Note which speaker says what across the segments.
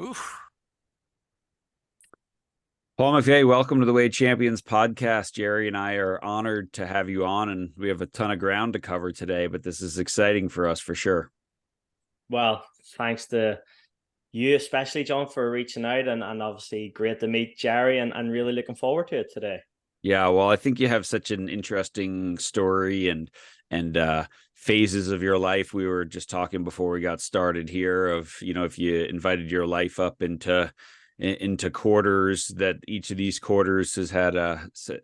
Speaker 1: Oof. Paul McVeigh, welcome to the Way Champions podcast. Jerry and I are honored to have you on, and we have a ton of ground to cover today, but this is exciting for us for sure.
Speaker 2: Well, thanks to you, especially John, for reaching out and obviously great to meet Jerry and really looking forward to it today.
Speaker 1: Yeah, well, I think you have such an interesting story and phases of your life. We were just talking before we got started here of, if you invited your life up into quarters, that each of these quarters has had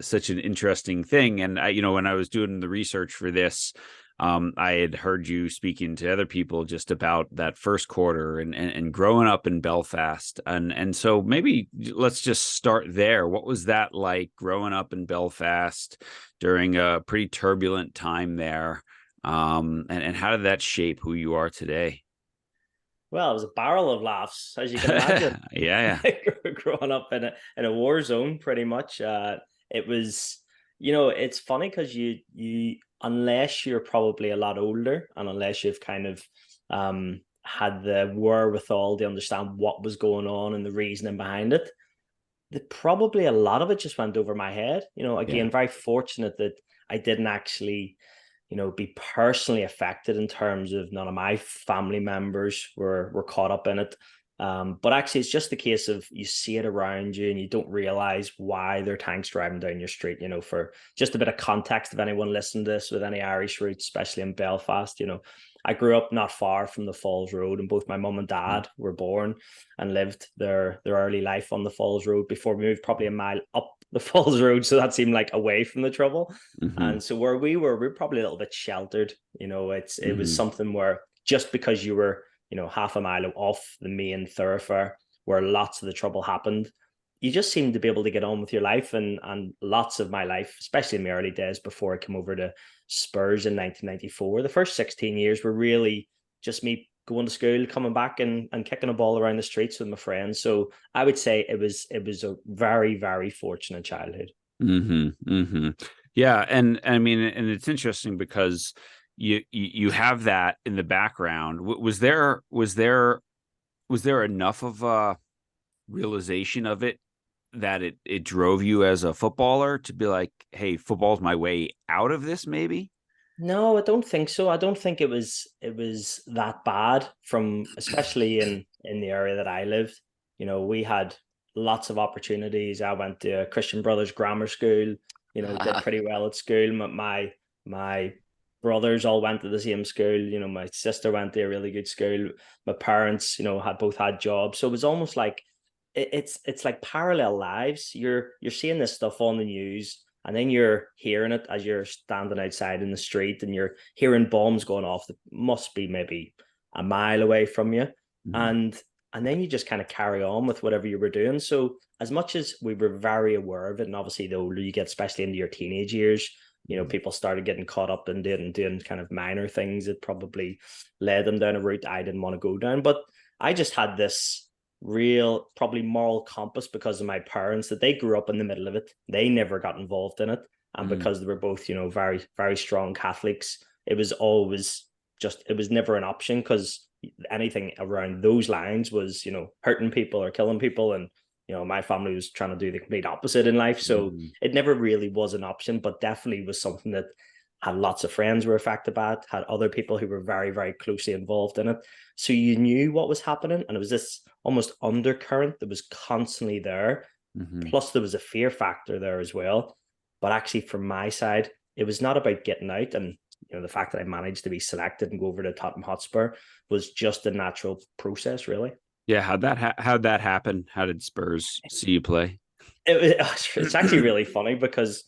Speaker 1: such an interesting thing. And when I was doing the research for this, I had heard you speaking to other people just about that first quarter and growing up in Belfast. And so maybe let's just start there. What was that like growing up in Belfast during a pretty turbulent time there? And how did that shape who you are today?
Speaker 2: Well, it was a barrel of laughs, as you can imagine.
Speaker 1: Yeah,
Speaker 2: Growing up in a war zone, pretty much. It was, it's funny because you unless you're probably a lot older and unless you've kind of had the wherewithal to understand what was going on and the reasoning behind it, probably a lot of it just went over my head.
Speaker 1: yeah.
Speaker 2: Again, very fortunate that I didn't actually be personally affected in terms of none of my family members were caught up in it. But actually, it's just the case of you see it around you and you don't realize why there are tanks driving down your street. For just a bit of context, if anyone listened to this with any Irish roots, especially in Belfast, I grew up not far from the Falls Road, and both my mum and dad were born and lived their early life on the Falls Road before we moved probably a mile up the Falls Road. So that seemed like away from the trouble.
Speaker 1: Mm-hmm.
Speaker 2: And so where we were probably a little bit sheltered. It was
Speaker 1: Mm-hmm.
Speaker 2: something where just because you were, half a mile off the main thoroughfare where lots of the trouble happened, you just seemed to be able to get on with your life. And lots of my life, especially in my early days before I came over to Spurs in 1994, the first 16 years were really just me going to school, coming back and kicking a ball around the streets with my friends. So I would say it was a very, very fortunate childhood.
Speaker 1: Mm-hmm. Mm-hmm. Yeah, and I mean, and it's interesting because you have that in the background. Was there enough of a realization of it that it drove you as a footballer to be like, hey, football's my way out of this, maybe?
Speaker 2: No, I don't think so. I don't think it was that bad from especially in the area that I lived. We had lots of opportunities. I went to a Christian Brothers grammar school, did pretty well at school. My brothers all went to the same school. My sister went to a really good school. My parents, had both had jobs. So it was almost like it's like parallel lives. You're seeing this stuff on the news and then you're hearing it as you're standing outside in the street and you're hearing bombs going off that must be maybe a mile away from you.
Speaker 1: Mhm.
Speaker 2: And then you just kind of carry on with whatever you were doing. So as much as we were very aware of it, and obviously the older you get, especially into your teenage years, people started getting caught up in doing kind of minor things that probably led them down a route I didn't want to go down. But I just had this real probably moral compass because of my parents that they grew up in the middle of it. They never got involved in it. And
Speaker 1: Mm.
Speaker 2: because they were both, very, very strong Catholics, it was always it was never an option because anything around those lines was, hurting people or killing people. And, my family was trying to do the complete opposite in life. So
Speaker 1: Mhm.
Speaker 2: it never really was an option, but definitely was something that had lots of friends who were affected by it, had other people who were very, very closely involved in it. So you knew what was happening. And it was this almost undercurrent that was constantly there.
Speaker 1: Mhm.
Speaker 2: Plus, there was a fear factor there as well. But actually, from my side, it was not about getting out. And, the fact that I managed to be selected and go over to Tottenham Hotspur was just a natural process, really.
Speaker 1: Yeah, how'd that happen? How did Spurs see you play?
Speaker 2: It's actually really funny because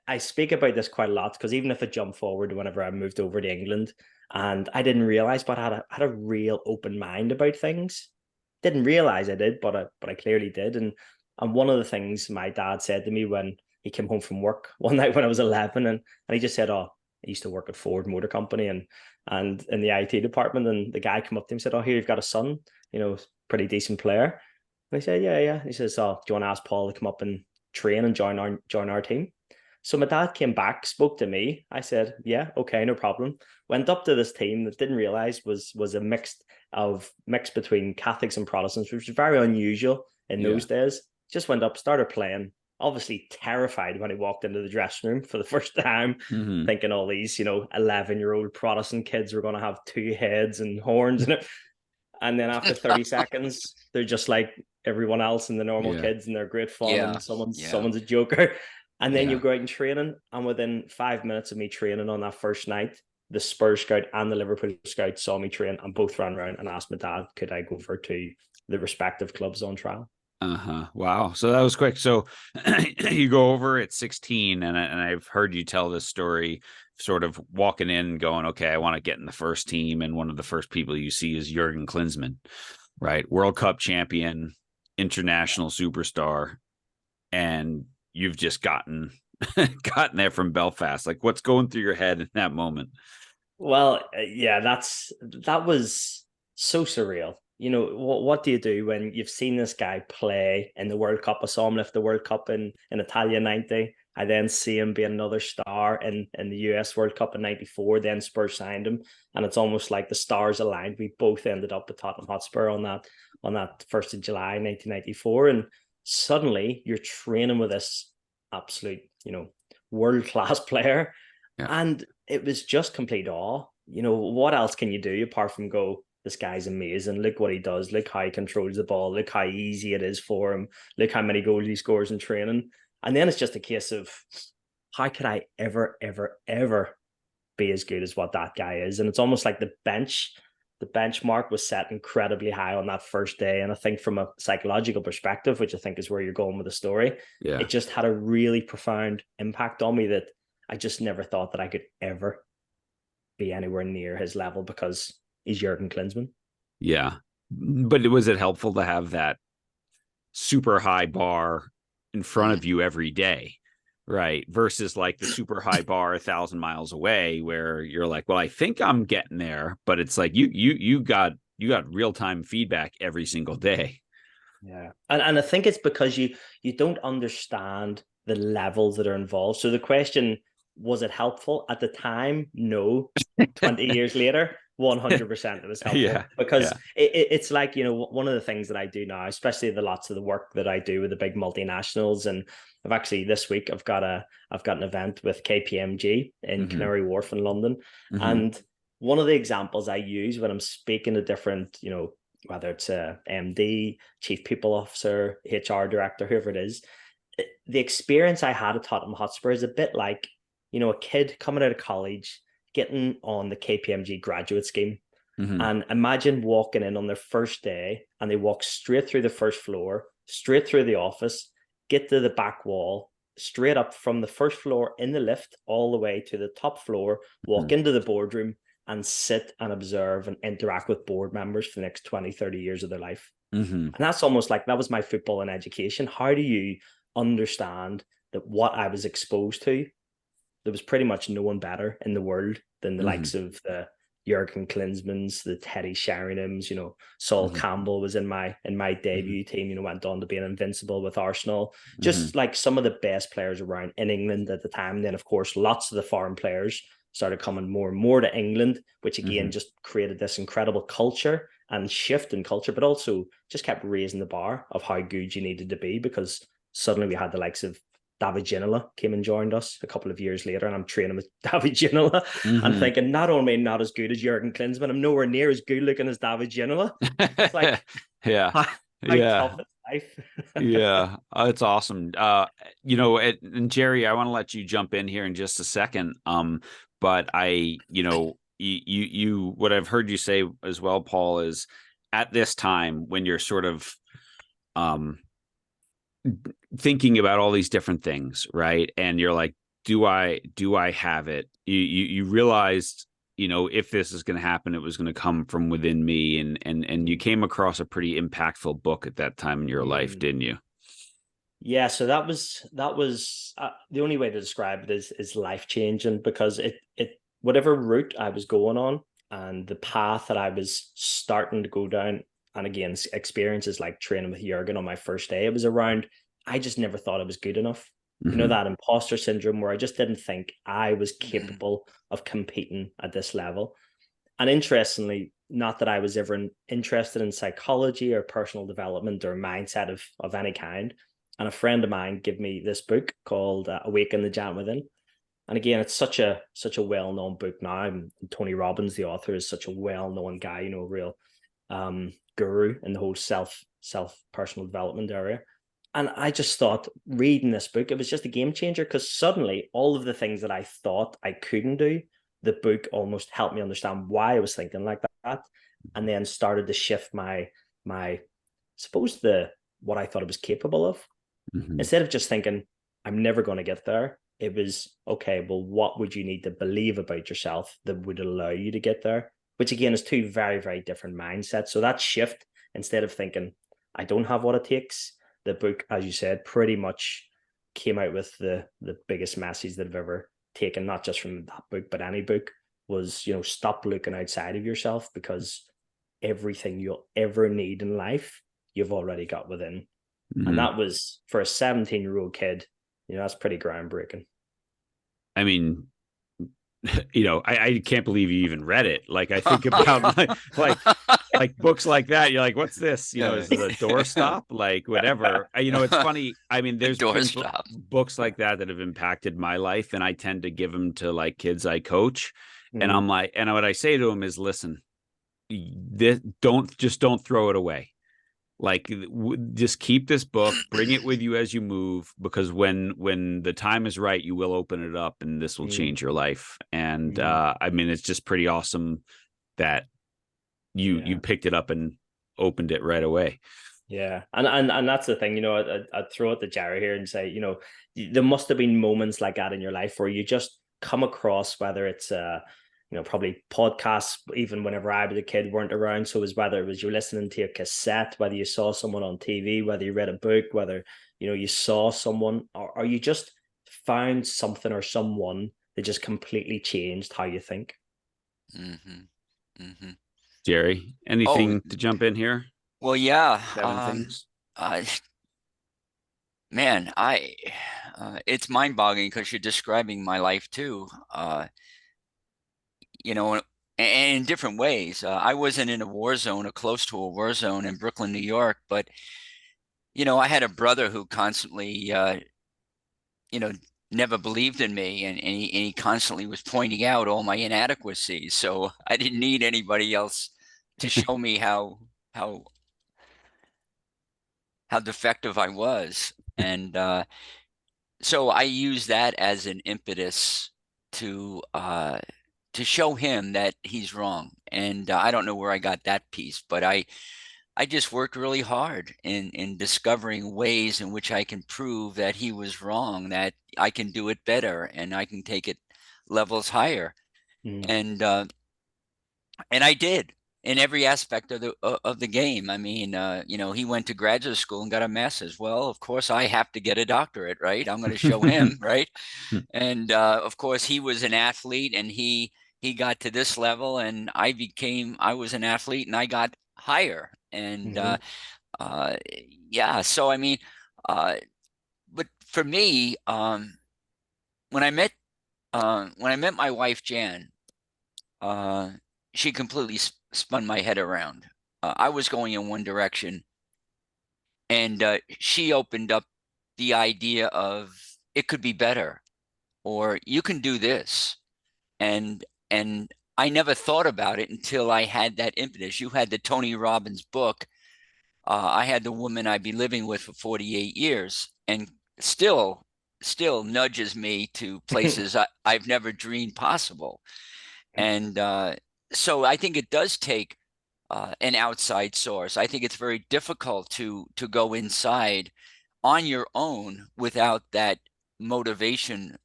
Speaker 2: I speak about this quite a lot because even if I jump forward whenever I moved over to England and I didn't realize, but I had a real open mind about things. Didn't realize I did, but I clearly did. And one of the things my dad said to me when he came home from work one night when I was 11, and he just said, "Oh, I used to work at Ford Motor Company and in the IT department." And the guy came up to him and said, "Oh, here you've got a son, pretty decent player." And I said, "Yeah, yeah." He says, "Oh, do you want to ask Paul to come up and train and join our team?" So my dad came back, spoke to me. I said, yeah, okay, no problem. Went up to this team that didn't realize was a mix between Catholics and Protestants, which was very unusual in
Speaker 1: Yeah.
Speaker 2: those days. Just went up, started playing, obviously terrified when he walked into the dressing room for the first time,
Speaker 1: Hmm.
Speaker 2: thinking all these, 11-year-old Protestant kids were going to have two heads and horns and it. And then after 30 seconds, they're just like everyone else and the normal
Speaker 1: Yeah.
Speaker 2: kids, and they're great fun,
Speaker 3: Yeah.
Speaker 2: and someone's
Speaker 3: Yeah.
Speaker 2: a joker. And then you
Speaker 1: Yeah.
Speaker 2: go out in training, and within 5 minutes of me training on that first night, the Spurs scout and the Liverpool scout saw me train, and both ran around and asked my dad, could I go for to the respective clubs on trial?
Speaker 1: Uh-huh. Wow. So that was quick. So you go over at 16, and I've heard you tell this story, sort of walking in going, okay, I want to get in the first team. And one of the first people you see is Jurgen Klinsmann, right? World Cup champion, international superstar. And you've just gotten there from Belfast. Like, what's going through your head in that moment?
Speaker 2: Well, yeah, that was so surreal. What do you do when you've seen this guy play in the World Cup? I saw him lift the World Cup in Italia 90. I then see him be another star in the US World Cup in 94. Then Spurs signed him. And it's almost like the stars aligned. We both ended up at Tottenham Hotspur on that 1st of July, 1994. And suddenly you're training with this absolute, world-class player.
Speaker 1: Yeah.
Speaker 2: And it was just complete awe. What else can you do apart from go, this guy's amazing. Look what he does. Look how he controls the ball. Look how easy it is for him. Look how many goals he scores in training. And then it's just a case of, how could I ever, ever, ever be as good as what that guy is? And it's almost like the benchmark was set incredibly high on that first day. And I think from a psychological perspective, which I think is where you're going with the story,
Speaker 1: Yeah.
Speaker 2: it just had a really profound impact on me that I just never thought that I could ever be anywhere near his level, because he's Jurgen Klinsmann.
Speaker 1: Yeah. But was it helpful to have that super high bar in front of you every day, right? Versus like the super high bar 1,000 miles away, where you're like, well, I think I'm getting there, but it's like you got real-time feedback every single day.
Speaker 2: Yeah. And I think it's because you don't understand the levels that are involved. So the question, was it helpful at the time? No. 20 years later, 100% it was helpful.
Speaker 1: Yeah.
Speaker 2: Because
Speaker 1: Yeah.
Speaker 2: it's like, one of the things that I do now, especially lots of the work that I do with the big multinationals. And I've actually, this week, I've got an event with KPMG in
Speaker 1: Mhm.
Speaker 2: Canary Wharf in London.
Speaker 1: Mhm.
Speaker 2: And one of the examples I use when I'm speaking to different, whether it's a MD, chief people officer, HR director, whoever it is, the experience I had at Tottenham Hotspur is a bit like, a kid coming out of college, getting on the KPMG graduate scheme.
Speaker 1: Mhm.
Speaker 2: And imagine walking in on their first day, and they walk straight through the first floor, straight through the office, get to the back wall, straight up from the first floor in the lift all the way to the top floor, walk
Speaker 1: Mhm.
Speaker 2: into the boardroom, and sit and observe and interact with board members for the next 20, 30 years of their life.
Speaker 1: Mhm.
Speaker 2: And that's almost like, that was my football and education. How do you understand that what I was exposed to, there was pretty much no one better in the world than the
Speaker 1: Mhm.
Speaker 2: likes of the Jurgen Klinsmanns, the Teddy Sheringham's, Saul
Speaker 1: Mhm.
Speaker 2: Campbell was in my
Speaker 1: Mhm.
Speaker 2: debut team, went on to be an invincible with Arsenal.
Speaker 1: Mhm.
Speaker 2: Just like some of the best players around in England at the time. And then, of course, lots of the foreign players started coming more and more to England, which again
Speaker 1: Mhm.
Speaker 2: just created this incredible culture and shift in culture, but also just kept raising the bar of how good you needed to be, because suddenly we had the likes of David Ginola came and joined us a couple of years later, and I'm training with David Ginola and
Speaker 1: Mhm.
Speaker 2: thinking, not only not as good as Jurgen Klinsmann, I'm nowhere near as good looking as David Ginola. It's like,
Speaker 1: Yeah.
Speaker 2: how
Speaker 1: Yeah.
Speaker 2: tough is life?
Speaker 1: Yeah. It's awesome. And Jerry, I want to let you jump in here in just a second. But what I've heard you say as well, Paul, is at this time when you're sort of um thinking about all these different things, right? And you're like, do I have it? You realized, if this is going to happen, it was going to come from within me, and you came across a pretty impactful book at that time in your life, didn't you?
Speaker 2: Yeah, so that was the only way to describe it is life changing, because it whatever route I was going on and the path that I was starting to go down, and again, experiences like training with Jurgen on my first day, it was around, I just never thought I was good enough. that imposter syndrome where I just didn't think I was
Speaker 3: Mm-hmm.
Speaker 2: capable of competing at this level. And interestingly, not that I was ever interested in psychology or personal development or mindset of any kind. And a friend of mine gave me this book called Awaken the Giant Within. And again, it's such a well-known book now. And Tony Robbins, the author, is such a well-known guy, real guru in the whole self personal development area. And I just thought reading this book, it was just a game changer because suddenly all of the things that I thought I couldn't do, the book almost helped me understand why I was thinking like that, and then started to shift my suppose the what I thought I was capable of.
Speaker 1: Mm-hmm.
Speaker 2: Instead of just thinking I'm never going to get there, it was okay. Well, what would you need to believe about yourself that would allow you to get there? Which again is two very very different mindsets. So that shift, instead of thinking I don't have what it takes, the book, as you said, pretty much came out with the biggest message that I've ever taken, not just from that book, but any book, was stop looking outside of yourself because everything you'll ever need in life you've already got within. And
Speaker 1: Mm-hmm.
Speaker 2: that was for a 17-year-old kid, that's pretty groundbreaking.
Speaker 1: I mean, I can't believe you even read it. Like I think about like books like that. You're like, what's this? Is it a doorstop? Like whatever. It's funny. I mean,
Speaker 3: A
Speaker 1: there's been
Speaker 3: doorstop.
Speaker 1: books like that have impacted my life, and I tend to give them to like kids I coach. And
Speaker 2: Mm-hmm.
Speaker 1: I'm like, and what I say to them is, listen, don't throw it away. Like just keep this book, bring it with you as you move, because when the time is right, you will open it up and this will change your life. And
Speaker 2: Mm-hmm.
Speaker 1: I mean, it's just pretty awesome that you
Speaker 2: Yeah.
Speaker 1: picked it up and opened it right away.
Speaker 2: Yeah, and that's the thing, I'd throw it to Jerry here and say, there must have been moments like that in your life where you just come across, whether it's probably podcasts, even whenever I was a kid, weren't around. So it was whether it was you listening to a cassette, whether you saw someone on TV, whether you read a book, whether you saw someone, or you just found something or someone that just completely changed how you think.
Speaker 3: Mm-hmm. Mm-hmm.
Speaker 1: Jerry,
Speaker 3: Oh,
Speaker 1: anything to jump in here?
Speaker 3: well, yeah.
Speaker 1: Seven things.
Speaker 3: Uh, Man, it's mind-boggling because you're describing my life too. You know, and in different ways. I wasn't in a war zone or close to a war zone in Brooklyn, New York, but I had a brother who constantly, you know, never believed in me, and he constantly was pointing out all my inadequacies. So I didn't need anybody else to show me how how defective I was, and so I use that as an impetus to uh, to show him that he's wrong. And I don't know where I got that piece, but I just worked really hard in discovering ways in which I can prove that he was wrong, that I can do it better and I can take it levels higher.
Speaker 2: Mm.
Speaker 3: And I did in every aspect of the game. I mean, he went to graduate school and got a master's. Well, of course, I have to get a doctorate, right? I'm going to show him, right? And of course, he was an athlete, and he got to this level, and I was an athlete, and I got higher. And
Speaker 2: Mm-hmm.
Speaker 3: uh, yeah, so I mean, uh, but for me, when I met when I met my wife Jan, uh, she completely spun my head around. I was going in one direction, and she opened up the idea of it could be better, or you can do this. And I never thought about it until I had that impetus. You had the Tony Robbins book. I had the woman I'd be living with for 48 years, and still nudges me to places I've never dreamed possible. And so I think it does take an outside source. I think it's very difficult to go inside on your own without that motivation,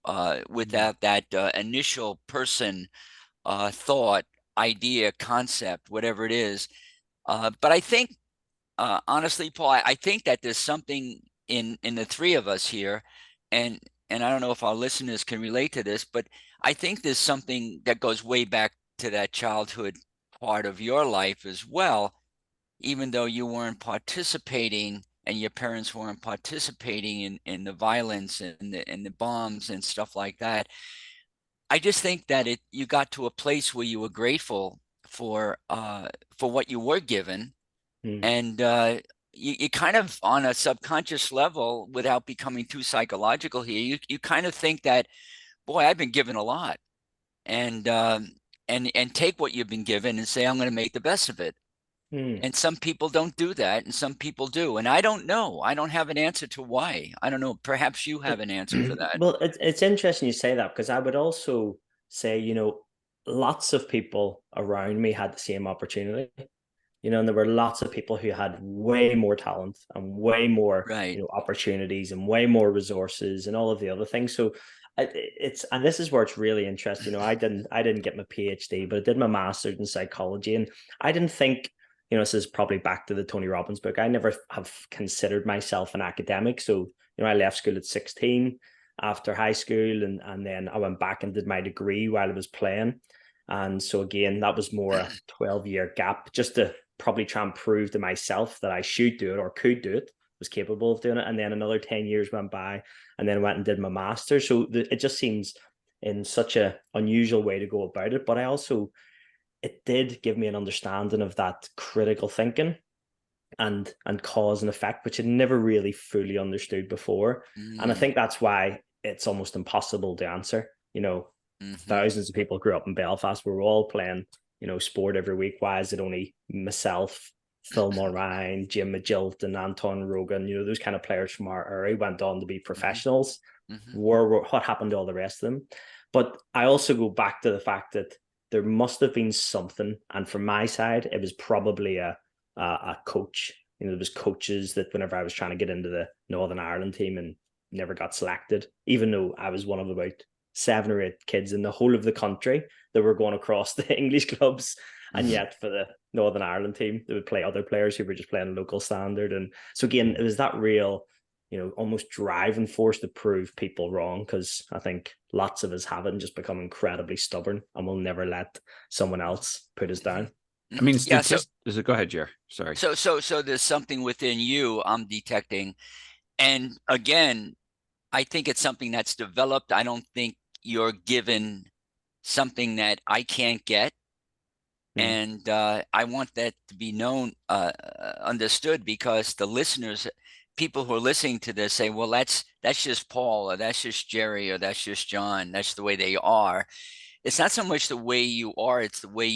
Speaker 3: without that initial person, thought, idea, concept, whatever it is. But I think, honestly, Paul, I think that there's something in the three of us here, and I don't know if our listeners can relate to this, but I think there's something that goes way back to that childhood part of your life as well, even though you weren't participating and your parents weren't participating in the violence and the bombs and stuff like that. I just think that you got to a place where you were grateful for what you were given,
Speaker 2: Mm.
Speaker 3: and you kind of, on a subconscious level, without becoming too psychological here, you kind of think that, boy, I've been given a lot, and take what you've been given and say, I'm going to make the best of it.
Speaker 2: Mm.
Speaker 3: And some people don't do that, and some people do. And I don't know. I don't have an answer to why. I don't know. Perhaps you have an answer for that.
Speaker 2: Well, it's interesting you say that, because I would also say, lots of people around me had the same opportunity, and there were lots of people who had way more talent and way more,
Speaker 3: Right.
Speaker 2: opportunities and way more resources and all of the other things. So and this is where it's really interesting. I didn't get my PhD, but I did my master's in psychology, and I didn't think, this is probably back to the Tony Robbins book. I never have considered myself an academic. So, I left school at 16 after high school, and then I went back and did my degree while I was playing. And so again, that was more a 12-year gap, just to probably try and prove to myself that I should do it or could do it, was capable of doing it. And then another 10 years went by, and then went and did my master's. So it just seems in such a unusual way to go about it. But it did give me an understanding of that critical thinking and cause and effect, which I'd never really fully understood before. And I
Speaker 3: Mm,
Speaker 2: think that's why it's almost impossible to answer.
Speaker 3: hmm.
Speaker 2: Thousands of people grew up in Belfast. We were all playing, sport every week. Why is it only myself, Phil Moran, Jim Majilt, and Anton Rogan, those kind of players from our area went on to be
Speaker 3: Hmm.
Speaker 2: professionals?
Speaker 3: Hmm.
Speaker 2: What happened to all the rest of them? But I also go back to the fact that there must have been something. And from my side, it was probably a coach. There was coaches that whenever I was trying to get into the Northern Ireland team and never got selected, even though I was one of about 7 or 8 kids in the whole of the country that were going across the English clubs. And yet for the Northern Ireland team, they would play other players who were just playing a local standard. And so again, it was that real, almost driving force to prove people wrong, because I think lots of us haven't, just become incredibly stubborn and will never let someone else put us down.
Speaker 1: I mean,
Speaker 3: Yeah. So,
Speaker 1: go ahead, Jer. Sorry.
Speaker 3: so there's something within you I'm detecting. And again, I think it's something that's developed. I don't think you're given something that I can't get.
Speaker 2: Mm.
Speaker 3: And I want that to be known, understood, because the listeners, people who are listening to this, say, well, that's just Paul, or that's just Jerry, or that's just John. That's the way they are. It's not so much the way you are, it's the way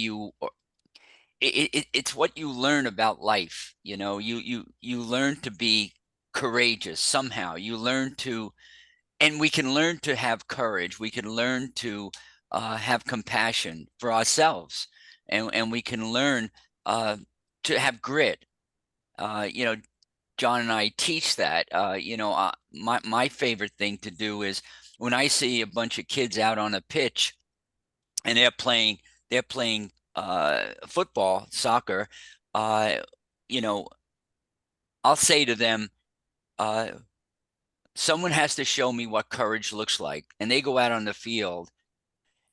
Speaker 3: it's what you learn about life. You learn to be courageous somehow. You learn to, and we can learn to have courage. We can learn to have compassion for ourselves, and we can learn to have grit. John and I teach that. My favorite thing to do is when I see a bunch of kids out on a pitch and they're playing football, soccer. Uh, you know, I'll say to them, uh, someone has to show me what courage looks like, and they go out on the field,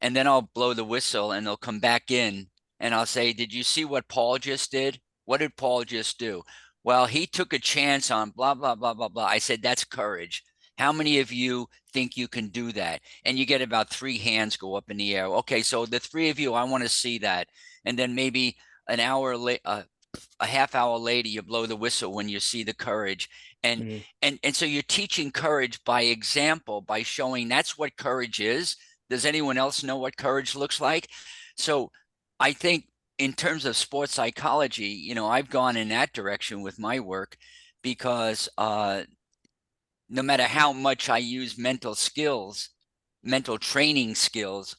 Speaker 3: and then I'll blow the whistle, and they'll come back in, and I'll say, did you see what Paul just did? What did Paul just do? Well, he took a chance on blah, blah, blah, blah, blah. I said, that's courage. How many of you think you can do that? And you get about 3 hands go up in the air. Okay, so the 3 of you, I want to see that. And then maybe an hour later, a half hour later, you blow the whistle when you see the courage. And
Speaker 2: Mm.
Speaker 3: and so you're teaching courage by example, by showing that's what courage is. Does anyone else know what courage looks like? So I think in terms of sports psychology, I've gone in that direction with my work, because no matter how much I use mental skills, mental training skills,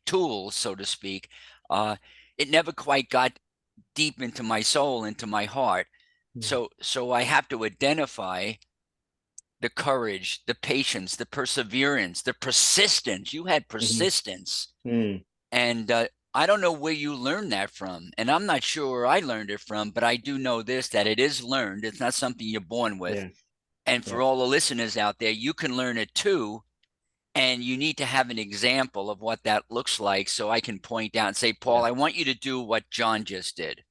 Speaker 3: tools, so to speak, uh, it never quite got deep into my soul, into my heart.
Speaker 2: Mm.
Speaker 3: So I have to identify the courage, the patience, the perseverance, the persistence. You had
Speaker 2: Mhm.
Speaker 3: persistence.
Speaker 2: Mm.
Speaker 3: And I don't know where you learned that from. And I'm not sure where I learned it from, but I do know this, that it is learned. It's not something you're born with.
Speaker 2: Yeah.
Speaker 3: And
Speaker 2: Yeah.
Speaker 3: for all the listeners out there, you can learn it too. And you need to have an example of what that looks like, so I can point out and say, Paul,
Speaker 2: Yeah.
Speaker 3: I want you to do what John just did.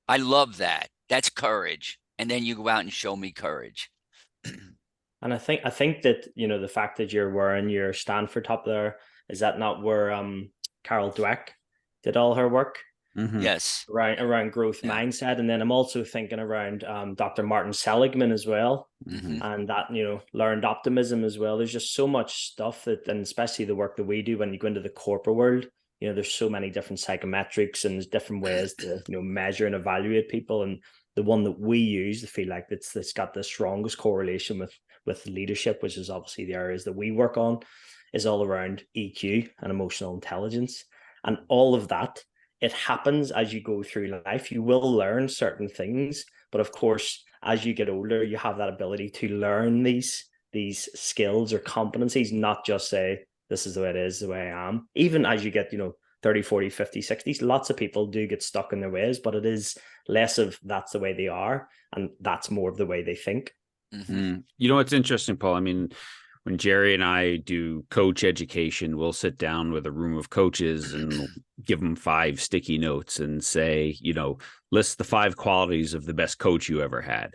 Speaker 3: I love that. That's courage. and then you go out and show me courage.
Speaker 2: And I think that, you know, the fact that you're wearing your Stanford top there, is that not where Carol Dweck did all her work?
Speaker 1: Mm-hmm.
Speaker 3: Yes.
Speaker 2: Around growth mindset. And then I'm also thinking around Dr. Martin Seligman as well.
Speaker 3: Mm-hmm.
Speaker 2: And that, you know, learned optimism as well. There's just so much stuff that, and especially the work that we do when you go into the corporate world, you know, there's so many different psychometrics and there's different ways to, you know, measure and evaluate people. And the one that we use, I feel like that's got the strongest correlation with leadership, which is obviously the areas that we work on, is all around EQ and emotional intelligence. And all of that, it happens as you go through life. You will learn certain things, but of course, as you get older, you have that ability to learn these skills or competencies, not just say, this is the way it is, the way I am. Even as you get, you know, 30, 40, 50, 60s, lots of people do get stuck in their ways, but it is less of that's the way they are, and that's more of the way they think.
Speaker 3: Mm-hmm.
Speaker 1: You know, what's interesting, Paul? I mean, when Jerry and I do coach education, we'll sit down with a room of coaches and give them 5 sticky notes and say, you know, list the 5 qualities of the best coach you ever had.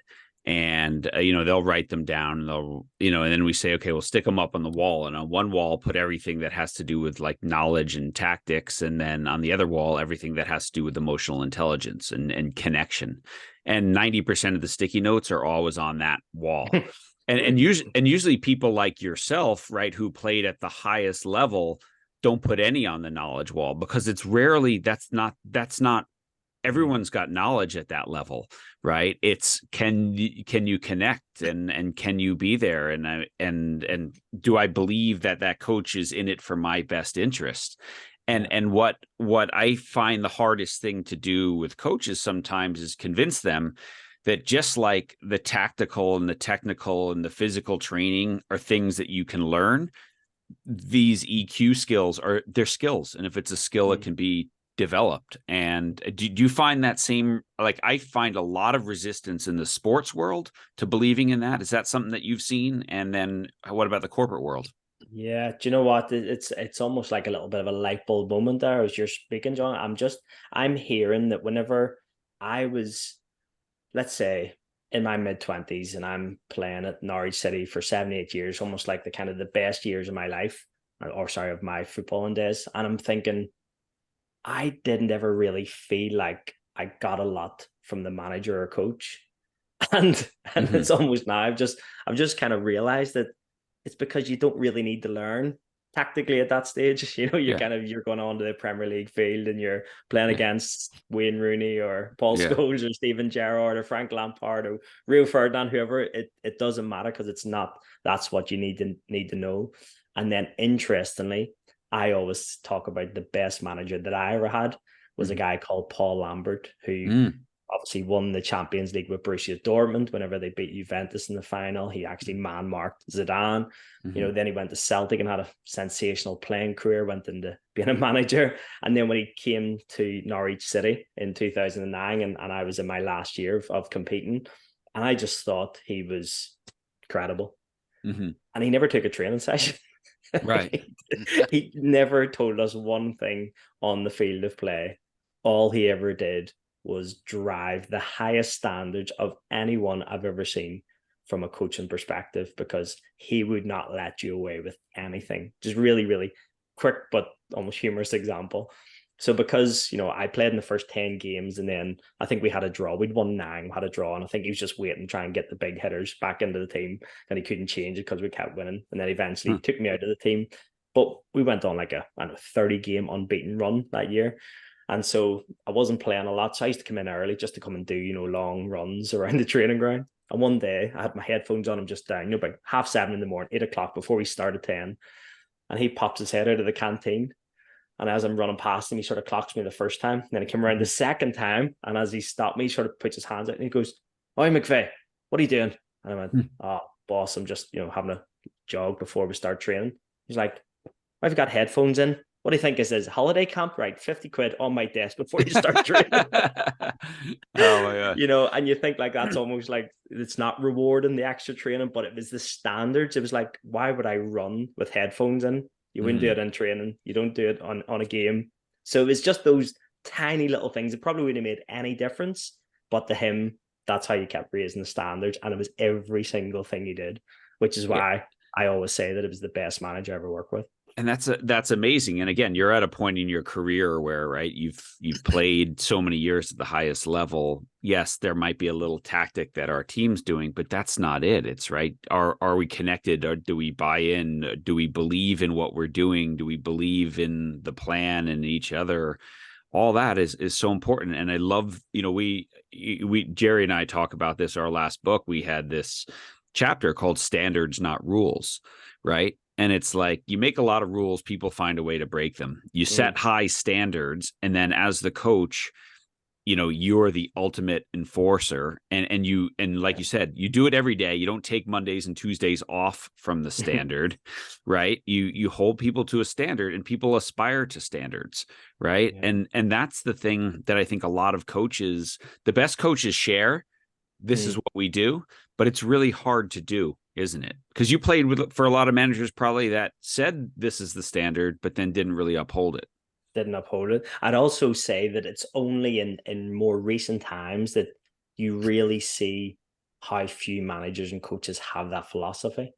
Speaker 1: And, you know, they'll write them down and they'll, you know, and then we say, okay, we'll stick them up on the wall. And on one wall, put everything that has to do with like knowledge and tactics. And then on the other wall, everything that has to do with emotional intelligence and connection. And 90% of the sticky notes are always on that wall. And usually people like yourself, right, who played at the highest level, don't put any on the knowledge wall, because it's rarely, that's not everyone's got knowledge at that level, right? It's can you connect and can you be there, and do I believe that coach is in it for my best interest? And what I find the hardest thing to do with coaches sometimes is convince them that just like the tactical and the technical and the physical training are things that you can learn, these EQ skills they're skills. And if it's a skill, it can be developed. And do you find that same, like I find a lot of resistance in the sports world to believing in that? Is that something that you've seen? And then what about the corporate world?
Speaker 2: Yeah, do you know what? It's almost like a little bit of a light bulb moment there as you're speaking, John. I'm hearing that whenever I was, let's say, in my mid-20s and I'm playing at Norwich City for 7-8 years, almost like the kind of the best years of my life, or sorry, of my footballing days. And I'm thinking, I didn't ever really feel like I got a lot from the manager or coach. And it's almost now I've just kind of realized that it's because you don't really need to learn tactically at that stage. You know, you're going on to the Premier League field and you're playing against Wayne Rooney or Paul Scholes or Steven Gerrard or Frank Lampard or Rio Ferdinand, whoever. It doesn't matter, because it's not, that's what you need to know. And then interestingly, I always talk about the best manager that I ever had was a guy called Paul Lambert, who obviously won the Champions League with Borussia Dortmund whenever they beat Juventus in the final. He actually man-marked Zidane. You know, then he went to Celtic and had a sensational playing career, went into being a manager. And then when he came to Norwich City in 2009, and I was in my last year of competing, and I just thought he was incredible. And he never took a training session.
Speaker 1: Right.
Speaker 2: He never told us one thing on the field of play. All he ever did was drive the highest standards of anyone I've ever seen from a coaching perspective, because he would not let you away with anything. Just really, really quick but almost humorous example. So because, you know, I played in the first 10 games and then I think we had a draw. We'd won 9, we had a draw, and I think he was just waiting to try and get the big hitters back into the team, and he couldn't change it because we kept winning. And then eventually he took me out of the team. But we went on like a 30-game unbeaten run that year. And so I wasn't playing a lot. So I used to come in early just to come and do, you know, long runs around the training ground. And one day I had my headphones on. I'm just down, you know, about 7:30 in the morning, 8 o'clock before we started 10. And he pops his head out of the canteen. And as I'm running past him, he sort of clocks me the first time. And then he came around the second time. And as he stopped me, he sort of puts his hands out and he goes, "Oi, McVeigh, what are you doing?" And I went, "Oh, boss, I'm just, you know, having a jog before we start training." He's like, "I've got headphones in. What do you think this is? Holiday camp?" Right, 50 quid on my desk before you start training.
Speaker 1: Oh my God.
Speaker 2: You know, and you think like that's almost like it's not rewarding the extra training, but it was the standards. It was like, why would I run with headphones in? You wouldn't do it in training. You don't do it on a game. So it's just those tiny little things. It probably wouldn't have made any difference, but to him, that's how you kept raising the standards. And it was every single thing he did, which is why I always say that it was the best manager I ever worked with.
Speaker 1: And that's amazing. And again, you're at a point in your career where, right, you've played so many years at the highest level. Yes, there might be a little tactic that our team's doing, but that's not it. It's right. Are we connected? Or do we buy in? Do we believe in what we're doing? Do we believe in the plan and each other? All that is so important. And I love, we Jerry and I talk about this. Our last book, we had this chapter called Standards, Not Rules, right? And it's like, you make a lot of rules, people find a way to break them. You set high standards, and then as the coach, you're the ultimate enforcer. And like you said, you do it every day. You don't take Mondays and Tuesdays off from the standard, right? You hold people to a standard, and people aspire to standards, right? Yeah. And that's the thing that I think a lot of coaches, the best coaches, share. This is what we do, but it's really hard to do, isn't it? Because you played for a lot of managers probably that said this is the standard, but then didn't really uphold it.
Speaker 2: Didn't uphold it. I'd also say that it's only in more recent times that you really see how few managers and coaches have that philosophy,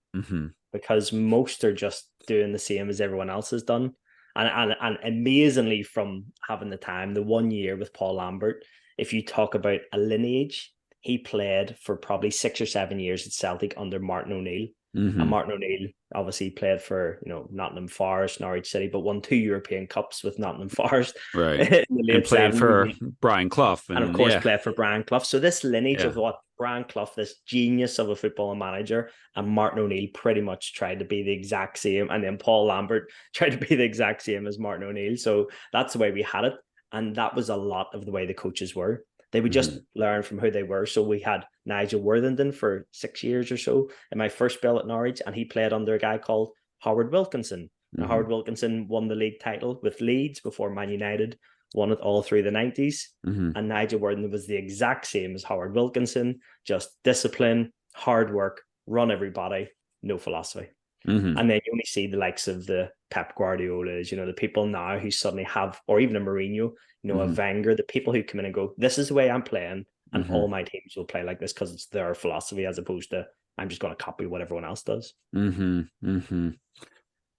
Speaker 2: because most are just doing the same as everyone else has done. And amazingly, from having the time, the 1 year with Paul Lambert, if you talk about a lineage, he played for probably 6 or 7 years at Celtic under Martin O'Neill. And Martin O'Neill obviously played for, Nottingham Forest, Norwich City, but won 2 European Cups with Nottingham Forest.
Speaker 1: Right. And played 70s. For Brian Clough.
Speaker 2: And of course, played for Brian Clough. So this lineage of what Brian Clough, this genius of a football manager, and Martin O'Neill pretty much tried to be the exact same. And then Paul Lambert tried to be the exact same as Martin O'Neill. So that's the way we had it. And that was a lot of the way the coaches were. They would just learn from who they were. So we had Nigel Worthington for 6 years or so in my first spell at Norwich, and he played under a guy called Howard Wilkinson. Now, Howard Wilkinson won the league title with Leeds before Man United won it all through the 90s. And Nigel Worthington was the exact same as Howard Wilkinson, just discipline, hard work, run everybody, no philosophy. And then you only see the likes of the Pep Guardiolas, the people now who suddenly have, or even a Mourinho, a Wenger, the people who come in and go, this is the way I'm playing, and all my teams will play like this because it's their philosophy, as opposed to I'm just going to copy what everyone else does.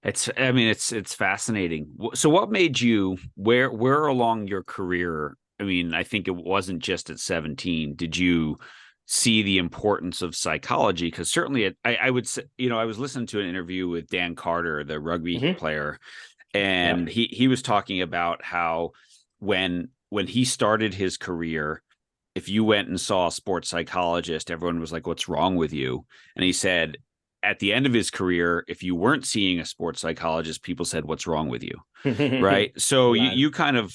Speaker 1: It's fascinating. So what made you, where along your career, I think it wasn't just at 17, did you see the importance of psychology? Because certainly I would say, I was listening to an interview with Dan Carter, the rugby player, and he was talking about how when he started his career, if you went and saw a sports psychologist, everyone was like, what's wrong with you? And he said at the end of his career, if you weren't seeing a sports psychologist, people said, what's wrong with you? Right. So you kind of,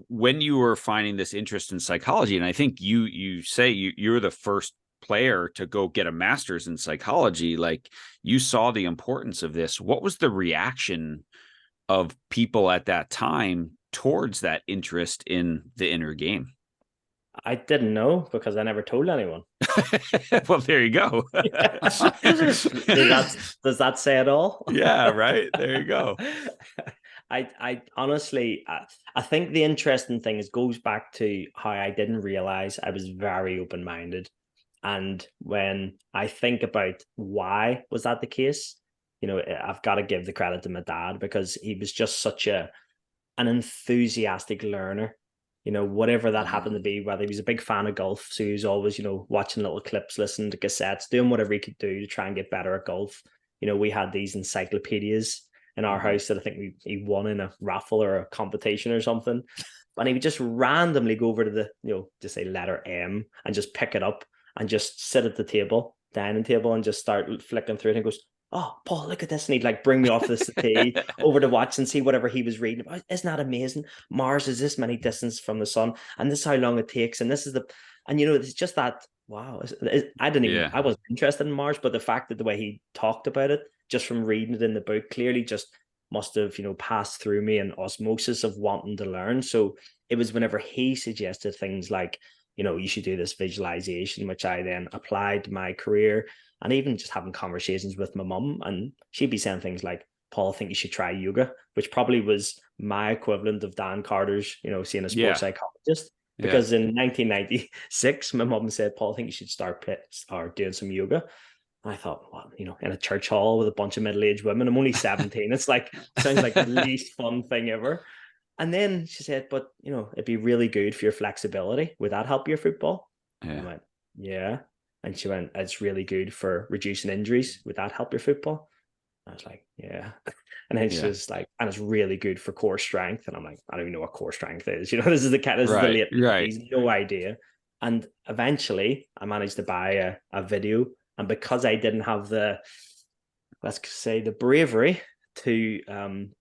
Speaker 1: when you were finding this interest in psychology, and I think you say you're the first player to go get a master's in psychology, like you saw the importance of this. What was the reaction of people at that time towards that interest in the inner game?
Speaker 2: I didn't know because I never told anyone.
Speaker 1: Well, there you go.
Speaker 2: Does that say it all?
Speaker 1: Yeah, right. There you go.
Speaker 2: I honestly, I think the interesting thing goes back to how I didn't realize I was very open-minded. And when I think about why was that the case, I've got to give the credit to my dad, because he was just such an enthusiastic learner. Whatever that happened to be, whether he was a big fan of golf, so he was always, watching little clips, listening to cassettes, doing whatever he could do to try and get better at golf. We had these encyclopedias in our house that I think he won in a raffle or a competition or something. And he would just randomly go over to the, just say letter M, and just pick it up and just sit at the dining table, and just start flicking through it. And he goes, oh, Paul, look at this. And he'd bring me off the settee over to watch and see whatever he was reading about. Isn't that amazing? Mars is this many distance from the sun, and this is how long it takes. And this is it's just that, wow. I wasn't interested in Mars, but the fact that the way he talked about it, just from reading it in the book, clearly just must have, passed through me an osmosis of wanting to learn. So it was whenever he suggested things like, you should do this visualization, which I then applied to my career. And even just having conversations with my mum, and she'd be saying things like, Paul, I think you should try yoga, which probably was my equivalent of Dan Carter's, seeing a sports psychologist. Because in 1996, my mom said, Paul, I think you should start doing some yoga. And I thought, well, in a church hall with a bunch of middle-aged women, I'm only 17. It's like, sounds like the least fun thing ever. And then she said, but, it'd be really good for your flexibility. Would that help your football?
Speaker 1: Yeah.
Speaker 2: I went, yeah. And she went, it's really good for reducing injuries. Would that help your football? I was like, yeah. And then she was like, and it's really good for core strength. And I'm like, I don't even know what core strength is. This is the late 90s, no idea. And eventually I managed to buy a video. And because I didn't have let's say the bravery to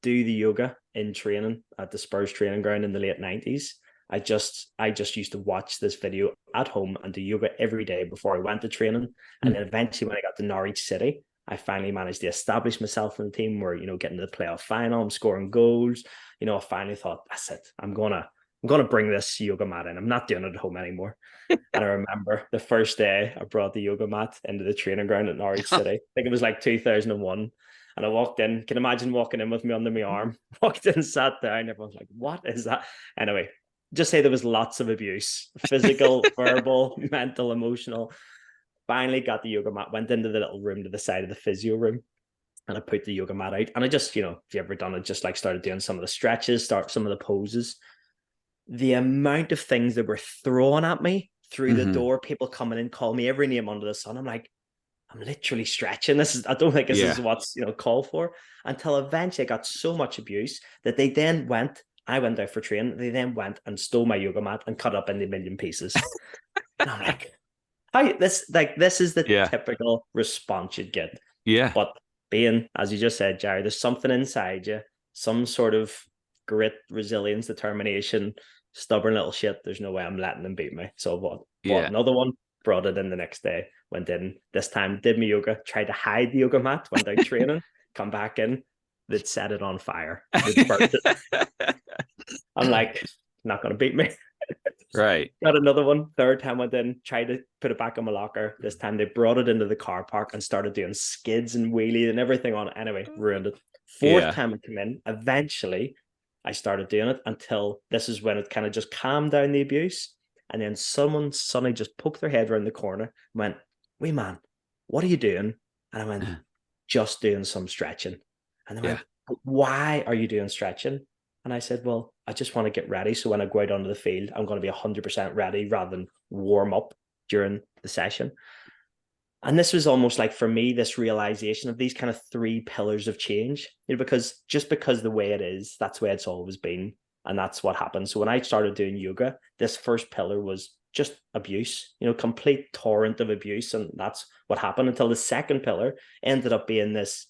Speaker 2: do the yoga in training at the Spurs training ground in the late 90s, I just used to watch this video at home and do yoga every day before I went to training. And then eventually when I got to Norwich City, I finally managed to establish myself in the team where, getting to the playoff final, I'm scoring goals. I finally thought, that's it. I'm gonna bring this yoga mat in. I'm not doing it at home anymore. And I remember the first day I brought the yoga mat into the training ground at Norwich City. I think it was like 2001. And I walked in. Can you imagine walking in with me under my arm? Walked in, sat down. Everyone's like, what is that? Anyway, just say there was lots of abuse, physical, verbal, mental, emotional. Finally got the yoga mat, went into the little room to the side of the physio room, and I put the yoga mat out. And I just, if you ever done it, just like started doing some of the stretches, start some of the poses. The amount of things that were thrown at me through the door, people coming in, call me every name under the sun. I'm like, I'm literally stretching. I don't think this is what's called for. Until eventually I got so much abuse that I went out for training. They then went and stole my yoga mat and cut up into a million pieces. And I'm like, this is the typical response you'd get.
Speaker 1: Yeah.
Speaker 2: But being, as you just said, Jerry, there's something inside you, some sort of grit, resilience, determination, stubborn little shit. There's no way I'm letting them beat me. So bought another one, brought it in the next day, went in, this time did my yoga, tried to hide the yoga mat, went out training, come back in, they'd set it on fire. They'd burnt it. I'm like, not going to beat me.
Speaker 1: Right.
Speaker 2: Got another one. Third time went in, tried to put it back in my locker. This time they brought it into the car park and started doing skids and wheelies and everything on it. Anyway, ruined it. Fourth time I came in, eventually I started doing it until this is when it kind of just calmed down the abuse. And then someone suddenly just poked their head around the corner and went, wait, man, what are you doing? And I went, just doing some stretching. And they went, why are you doing stretching? And I said, well, I just want to get ready. So when I go out onto the field, I'm going to be 100% ready rather than warm up during the session. And this was almost like, for me, this realization of these kind of three pillars of change, because the way it is, that's the way it's always been. And that's what happened. So when I started doing yoga, this first pillar was just abuse, complete torrent of abuse. And that's what happened until the second pillar ended up being this,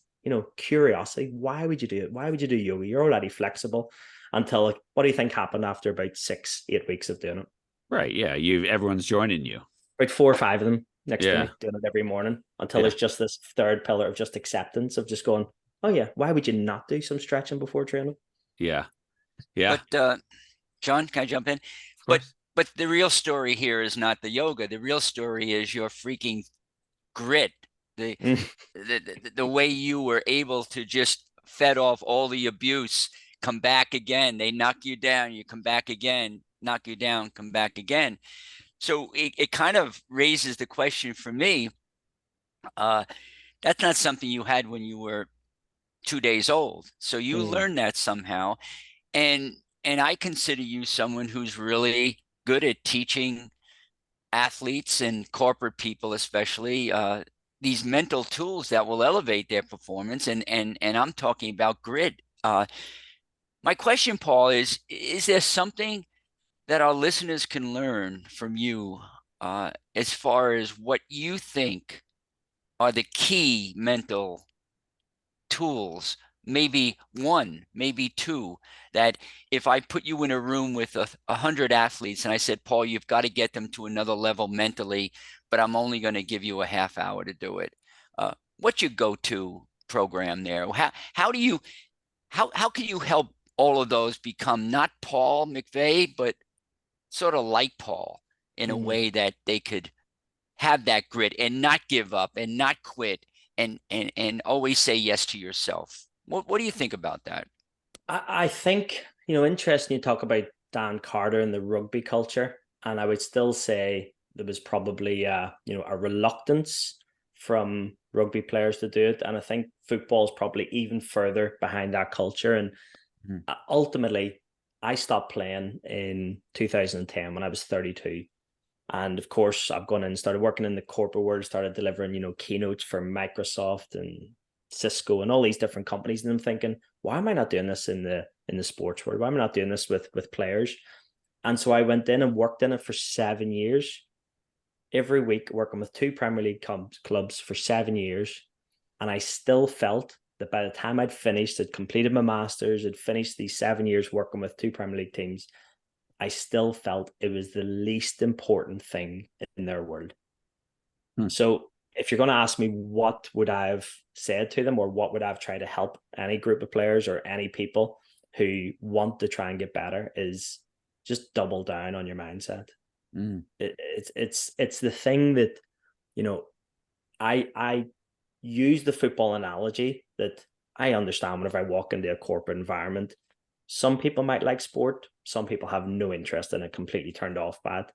Speaker 2: curiosity. Why would you do it? Why would you do yoga? You're already flexible. Until, what do you think happened after about 6-8 weeks of doing it?
Speaker 1: Right. Yeah. Everyone's joining you.
Speaker 2: About 4 or 5 of them next to me doing it every morning, until there's just this third pillar of just acceptance of just going, oh yeah, why would you not do some stretching before training?
Speaker 1: Yeah. Yeah.
Speaker 3: But John, can I jump in? But the real story here is not the yoga. The real story is your freaking grit. The way you were able to just fed off all the abuse, come back again. They knock you down, you come back again, knock you down, come back again. So it kind of raises the question for me. That's not something you had when you were 2 days old. So you learned that somehow. And I consider you someone who's really good at teaching athletes and corporate people, especially, these mental tools that will elevate their performance. And I'm talking about grit. My question, Paul, is there something that our listeners can learn from you as far as what you think are the key mental tools? Maybe one, maybe two, that if I put you in a room with 100 athletes and I said, Paul, you've got to get them to another level mentally, but I'm only going to give you a half hour to do it. What's your go-to program there? How can you help all of those become not Paul McVeigh, but sort of like Paul in a way that they could have that grit and not give up and not quit and always say yes to yourself? What do you think about that?
Speaker 2: I think, interesting you talk about Dan Carter and the rugby culture. And I would still say there was probably a reluctance from rugby players to do it. And I think football is probably even further behind that culture. And ultimately, I stopped playing in 2010 when I was 32. And of course, I've gone in and started working in the corporate world, started delivering, keynotes for Microsoft and Cisco and all these different companies. And I'm thinking, why am I not doing this in the sports world? Why am I not doing this with players? And so I went in and worked in it for 7 years, every week, working with 2 Premier League clubs for 7 years. And I still felt that by the time I'd finished, I'd completed my master's, I'd finished these 7 years working with 2 Premier League teams, I still felt it was the least important thing in their world. So if you're going to ask me what would I have said to them, or what would I have tried to help any group of players or any people who want to try and get better, is just double down on your mindset. It's the thing that, I use the football analogy that I understand whenever I walk into a corporate environment. Some people might like sport. Some people have no interest in it, completely turned off by it.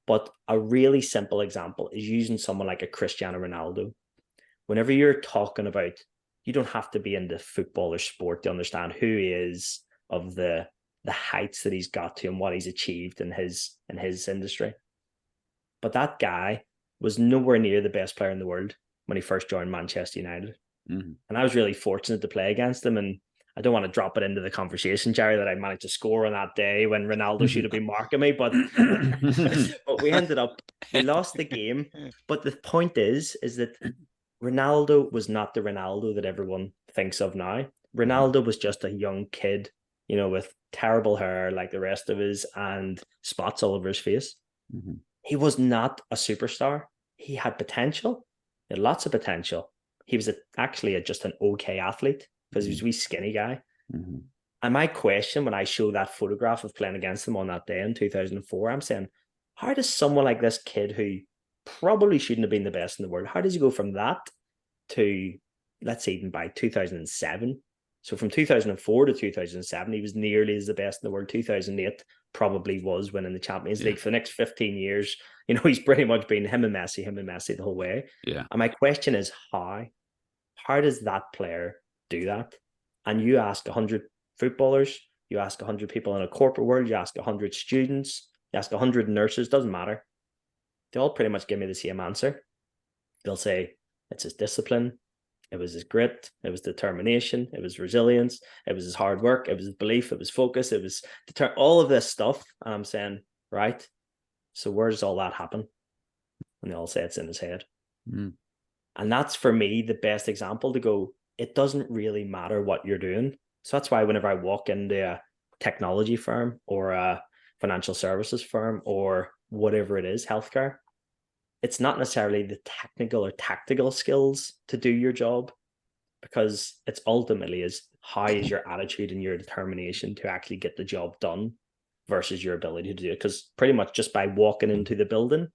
Speaker 2: But a really simple example is using someone like a Cristiano Ronaldo. Whenever you're talking about, you don't have to be into football or sport to understand who he is, of the heights that he's got to and what he's achieved in his industry. But that guy was nowhere near the best player in the world when he first joined Manchester United. And I was really fortunate to play against him. And I don't want to drop it into the conversation, Jerry, that I managed to score on that day when Ronaldo should have been marking me, but but we lost the game. But the point is that Ronaldo was not the Ronaldo that everyone thinks of now. Ronaldo was just a young kid, with terrible hair like the rest of us and spots all over his face. He was not a superstar. He had potential. He had lots of potential. He was actually just an okay athlete, because he was a wee skinny guy. And my question when I show that photograph of playing against him on that day in 2004, I'm saying, how does someone like this kid, who probably shouldn't have been the best in the world, how does he go from that to, let's say, even by 2007? So from 2004 to 2007, he was nearly as the best in the world. 2008 probably was winning the Champions League. For the next 15 years, he's pretty much been him and Messi the whole way. And my question is, how does that player do that? And you ask 100 footballers, you ask 100 people in a corporate world, you ask 100 students, you ask 100 nurses, doesn't matter. They all pretty much give me the same answer. They'll say, it's his discipline, it was his grit, it was determination, it was resilience, it was his hard work, it was his belief, it was focus, it was all of this stuff. And I'm saying, right, so where does all that happen? And they all say it's in his head. And that's, for me, the best example to go, it doesn't really matter what you're doing. So that's why whenever I walk into a technology firm or a financial services firm or whatever it is, healthcare, it's not necessarily the technical or tactical skills to do your job, because it's ultimately is how is your attitude and your determination to actually get the job done versus your ability to do it. Because pretty much just by walking into the building,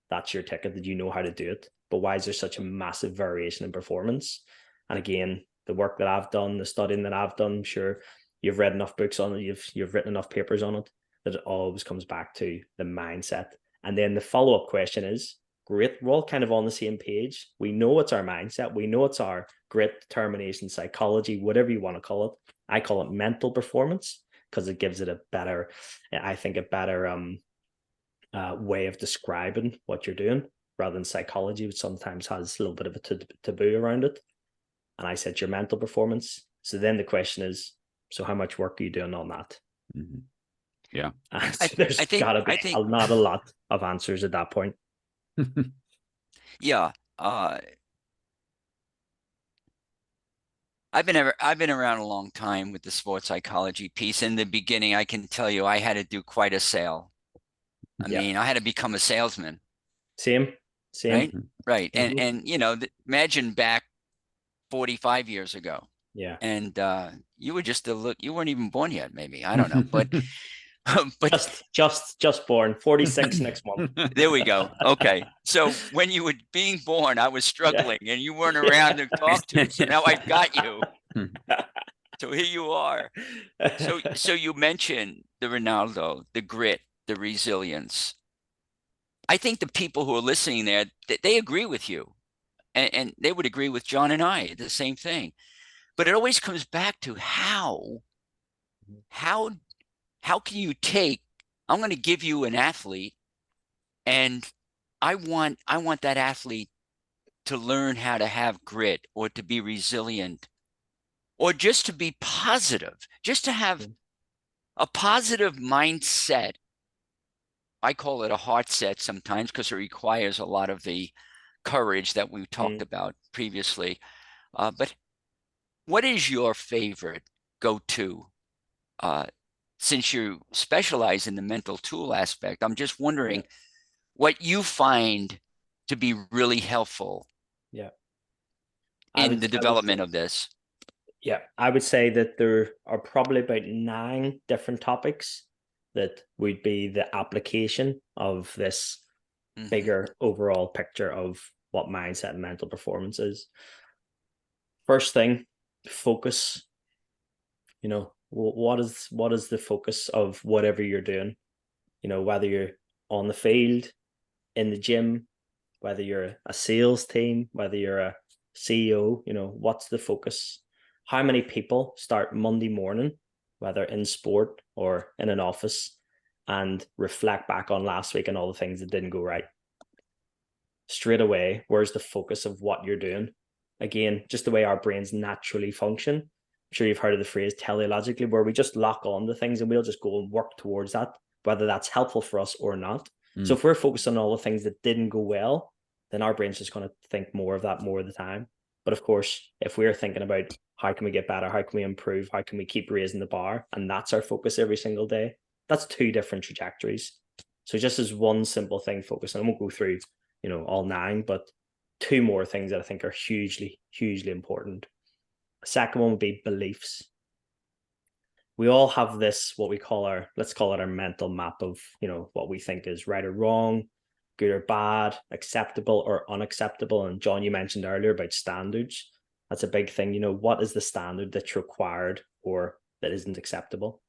Speaker 2: that's your ticket, that you know how to do it. But why is there such a massive variation in performance? And again, the work that I've done, the studying that I've done, I'm sure you've read enough books on it, you've written enough papers on it, that it always comes back to the mindset. And then the follow-up question is, great, we're all kind of on the same page. We know it's our mindset. We know it's our grit, determination, psychology, whatever you want to call it. I call it mental performance, because it gives it a better way of describing what you're doing, rather than psychology, which sometimes has a little bit of a taboo around it. And I said your mental performance. So then the question is, so how much work are you doing on that?
Speaker 1: Yeah.
Speaker 2: There's got to be not a lot of answers at that point.
Speaker 3: Yeah. I've been around a long time with the sports psychology piece. In the beginning, I can tell you, I had to do quite a sale. I mean, I had to become a salesman.
Speaker 2: Same.
Speaker 3: Right. And imagine back 45 years ago.
Speaker 2: Yeah.
Speaker 3: And you were just you weren't even born yet, maybe. I don't know. But
Speaker 2: just born, 46 next month.
Speaker 3: There we go. Okay. So when you were being born, I was struggling and you weren't around to talk to. So now I've got you. So here you are. So you mentioned the Ronaldo, the grit, the resilience. I think the people who are listening there, they agree with you, and they would agree with John and I, the same thing. But it always comes back to how how can you take, I'm going to give you an athlete, and I want that athlete to learn how to have grit, or to be resilient, or just to be positive, just to have a positive mindset. I call it a heart set sometimes, because it requires a lot of the courage that we talked about previously. But what is your favorite go-to? Since you specialize in the mental tool aspect, I'm just wondering what you find to be really helpful
Speaker 2: Yeah.
Speaker 3: in the development of this.
Speaker 2: Yeah, I would say that there are probably about 9 different topics that would be the application of this bigger overall picture of what mindset and mental performance is. First thing, focus. You know, what is the focus of whatever you're doing? You know, whether you're on the field, in the gym, whether you're a sales team, whether you're a CEO, you know, what's the focus? How many people start Monday morning, whether in sport or in an office, and reflect back on last week and all the things that didn't go right? Straight away, where's the focus of what you're doing? Again, just the way our brains naturally function. I'm sure you've heard of the phrase teleologically, where we just lock on to things and we'll just go and work towards that, whether that's helpful for us or not. So if we're focused on all the things that didn't go well, then our brain's just going to think more of that more of the time. But of course, if we're thinking about how can we get better, how can we improve, how can we keep raising the bar, and that's our focus every single day, that's 2 different trajectories. So just as one simple thing, focus, and I won't go through, you know, all 9, but 2 more things that I think are hugely, hugely important. The second one would be beliefs. We all have this, what we call our, let's call it our mental map of, you know, what we think is right or wrong, good or bad, acceptable or unacceptable. And John, you mentioned earlier about standards. That's a big thing. You know, what is the standard that's required or that isn't acceptable?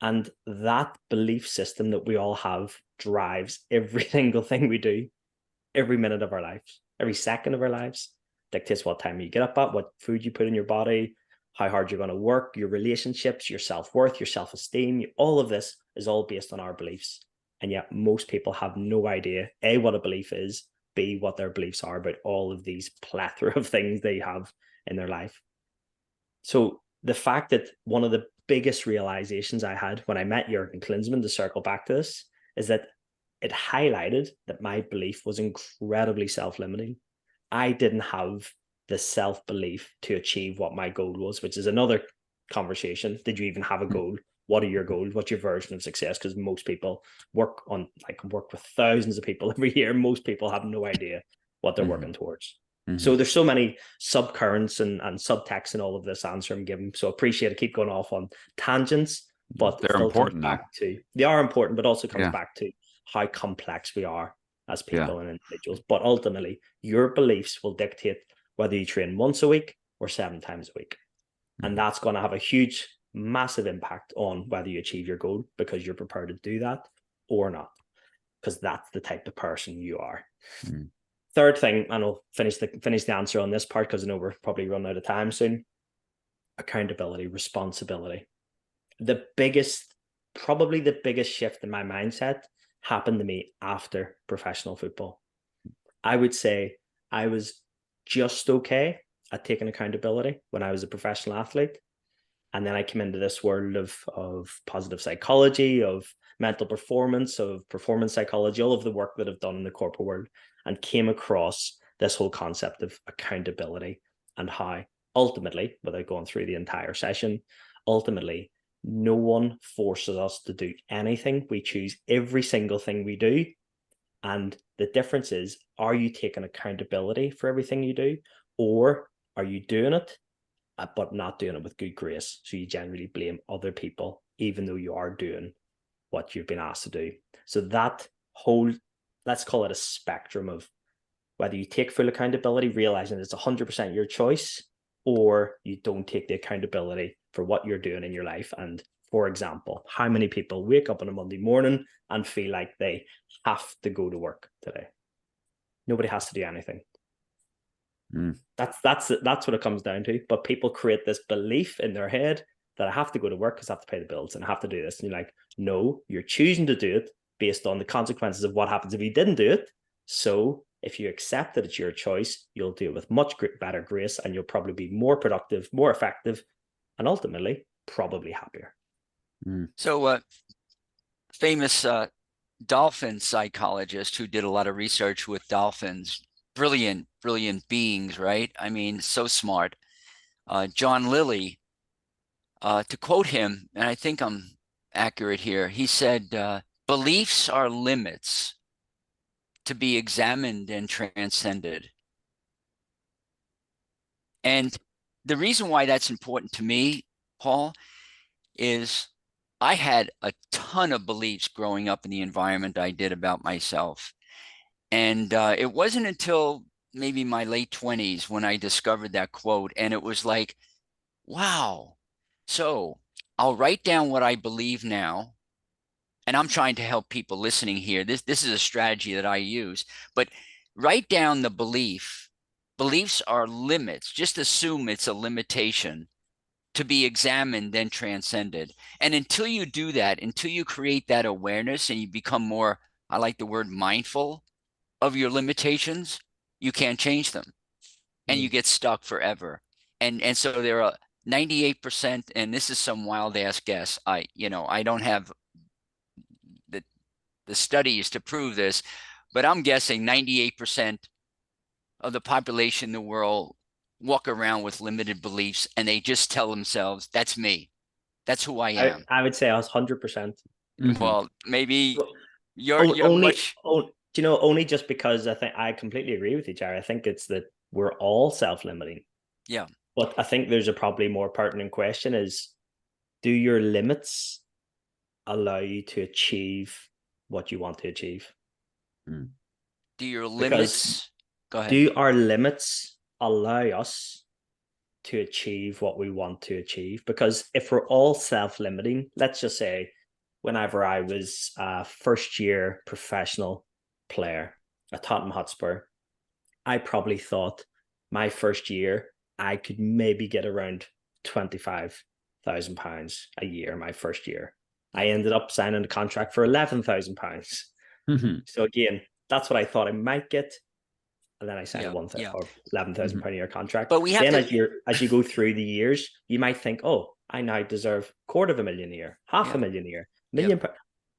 Speaker 2: And that belief system that we all have drives every single thing we do, every minute of our lives, every second of our lives. Dictates what time you get up at, what food you put in your body, how hard you're going to work, your relationships, your self-worth, your self-esteem. All of this is all based on our beliefs. And yet most people have no idea, A, what a belief is, B, what their beliefs are about all of these plethora of things they have in their life. So the fact that one of the biggest realizations I had when I met Jurgen Klinsmann, to circle back to this, is that it highlighted that my belief was incredibly self-limiting. I didn't have the self-belief to achieve what my goal was, which is another conversation. Did you even have a goal? What are your goals? What's your version of success? Because most people work with thousands of people every year. Most people have no idea what they're working towards. So there's so many subcurrents and subtext in all of this answer I'm giving. So appreciate it. Keep going off on tangents, but
Speaker 1: they're important.
Speaker 2: They are important, but also comes back to how complex we are as people and individuals. But ultimately, your beliefs will dictate whether you train once a week or 7 times a week. And that's going to have a huge, massive impact on whether you achieve your goal, because you're prepared to do that or not, because that's the type of person you are. Third thing, and I'll finish the answer on this part because I know we're probably running out of time soon. Accountability, responsibility. Probably the biggest shift in my mindset happened to me after professional football. I would say I was just okay at taking accountability when I was a professional athlete. And then I came into this world of positive psychology, of mental performance, of performance psychology, all of the work that I've done in the corporate world, and came across this whole concept of accountability and how ultimately, without going through the entire session, ultimately, no one forces us to do anything. We choose every single thing we do. And the difference is, are you taking accountability for everything you do, or are you doing it, but not doing it with good grace? So you generally blame other people, even though you are doing what you've been asked to do. So that whole, let's call it a spectrum of whether you take full accountability, realizing it's 100% your choice, or you don't take the accountability for what you're doing in your life and For example, how many people wake up on a Monday morning and feel like they have to go to work today? Nobody has to do anything. That's what it comes down to. But people create this belief in their head that I have to go to work because I have to pay the bills and I have to do this. And you're like, no, you're choosing to do it based on the consequences of what happens if you didn't do it. So if you accept that it's your choice, you'll do it with much better grace, and you'll probably be more productive, more effective, and ultimately probably happier.
Speaker 3: So famous dolphin psychologist who did a lot of research with dolphins, brilliant beings, right? I mean, so smart. John Lilly, to quote him, and I think I'm accurate here, he said, beliefs are limits to be examined and transcended. And the reason why that's important to me, Paul, is I had a ton of beliefs growing up in the environment I did about myself. And it wasn't until maybe my late 20s when I discovered that quote. And it was like, wow. So I'll write down what I believe now. And I'm trying to help people listening here. This is a strategy that I use. But write down the belief. Beliefs are limits. Just assume it's a limitation to be examined and transcended. And until you do that, until you create that awareness and you become more, I like the word mindful of your limitations, you can't change them. And you get stuck forever. And so there are 98%, and this is some wild ass guess. I don't have the studies to prove this, but I'm guessing 98% of the population in the world walk around with limited beliefs, and they just tell themselves, that's me. That's who I am.
Speaker 2: I would say 100%.
Speaker 3: Well, maybe you're
Speaker 2: only,
Speaker 3: much...
Speaker 2: only just because I completely agree with you, Jerry. I think it's that we're all self-limiting.
Speaker 3: Yeah.
Speaker 2: But I think there's a probably more pertinent question is, do your limits allow you to achieve what you want to achieve?
Speaker 3: Do your limits... Go ahead.
Speaker 2: Do our limits allow us to achieve what we want to achieve? Because if we're all self-limiting, let's just say whenever I was a first-year professional player at Tottenham Hotspur, I probably thought my first year I could maybe get around £25,000 a year my first year. I ended up signing a contract for £11,000. So again, that's what I thought I might get. And then I signed a £11,000 a year contract.
Speaker 3: But we have
Speaker 2: as you go through the years, you might think, oh, I now deserve $250,000 a year, $500,000 a year, million.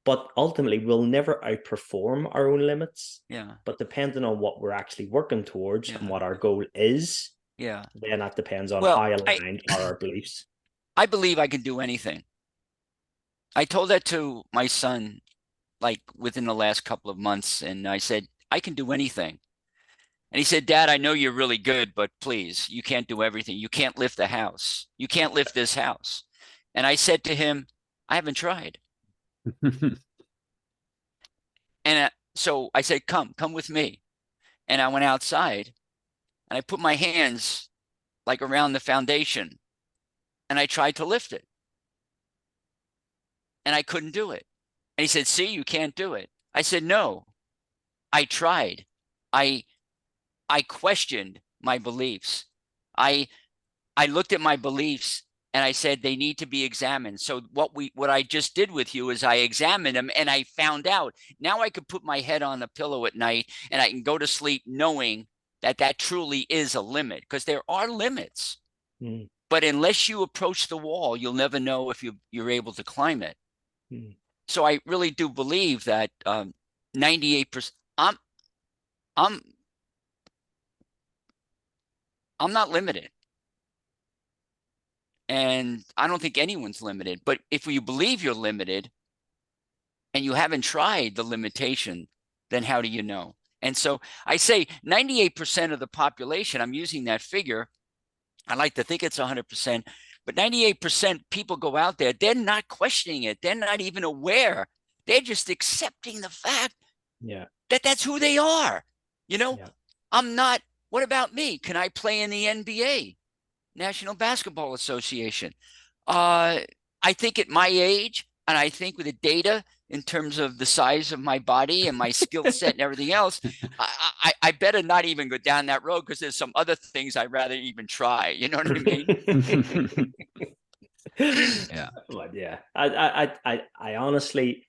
Speaker 2: But ultimately, we'll never outperform our own limits. But depending on what we're actually working towards and what our goal is, then that depends on how aligned are our beliefs.
Speaker 3: I believe I can do anything. I told that to my son, like within the last couple of months, and I said, I can do anything. And he said, Dad, I know you're really good, but please, you can't do everything. You can't lift the house. You can't lift this house. And I said to him, I haven't tried. And so I said, come with me. And I went outside and I put my hands like around the foundation and I tried to lift it. And I couldn't do it. And he said, see, you can't do it. I said, no, I tried. I questioned my beliefs. I looked at my beliefs and I said they need to be examined. So what I just did with you is I examined them and I found out. Now I could put my head on the pillow at night and I can go to sleep knowing that that truly is a limit, because there are limits. But unless you approach the wall, you'll never know if you're able to climb it. So I really do believe that 98%. I'm not limited. And I don't think anyone's limited. But if you believe you're limited and you haven't tried the limitation, then how do you know? And so I say 98% of the population, I'm using that figure. I like to think it's 100%, but 98% people go out there, they're not questioning it. They're not even aware. They're just accepting the fact that that's who they are. I'm not. What about me? Can I play in the NBA, National Basketball Association? I think at my age, and I think with the data in terms of the size of my body and my skill set and everything else, I better not even go down that road, because there's some other things I'd rather even try. You know what I mean?
Speaker 1: Yeah.
Speaker 2: But yeah, I honestly,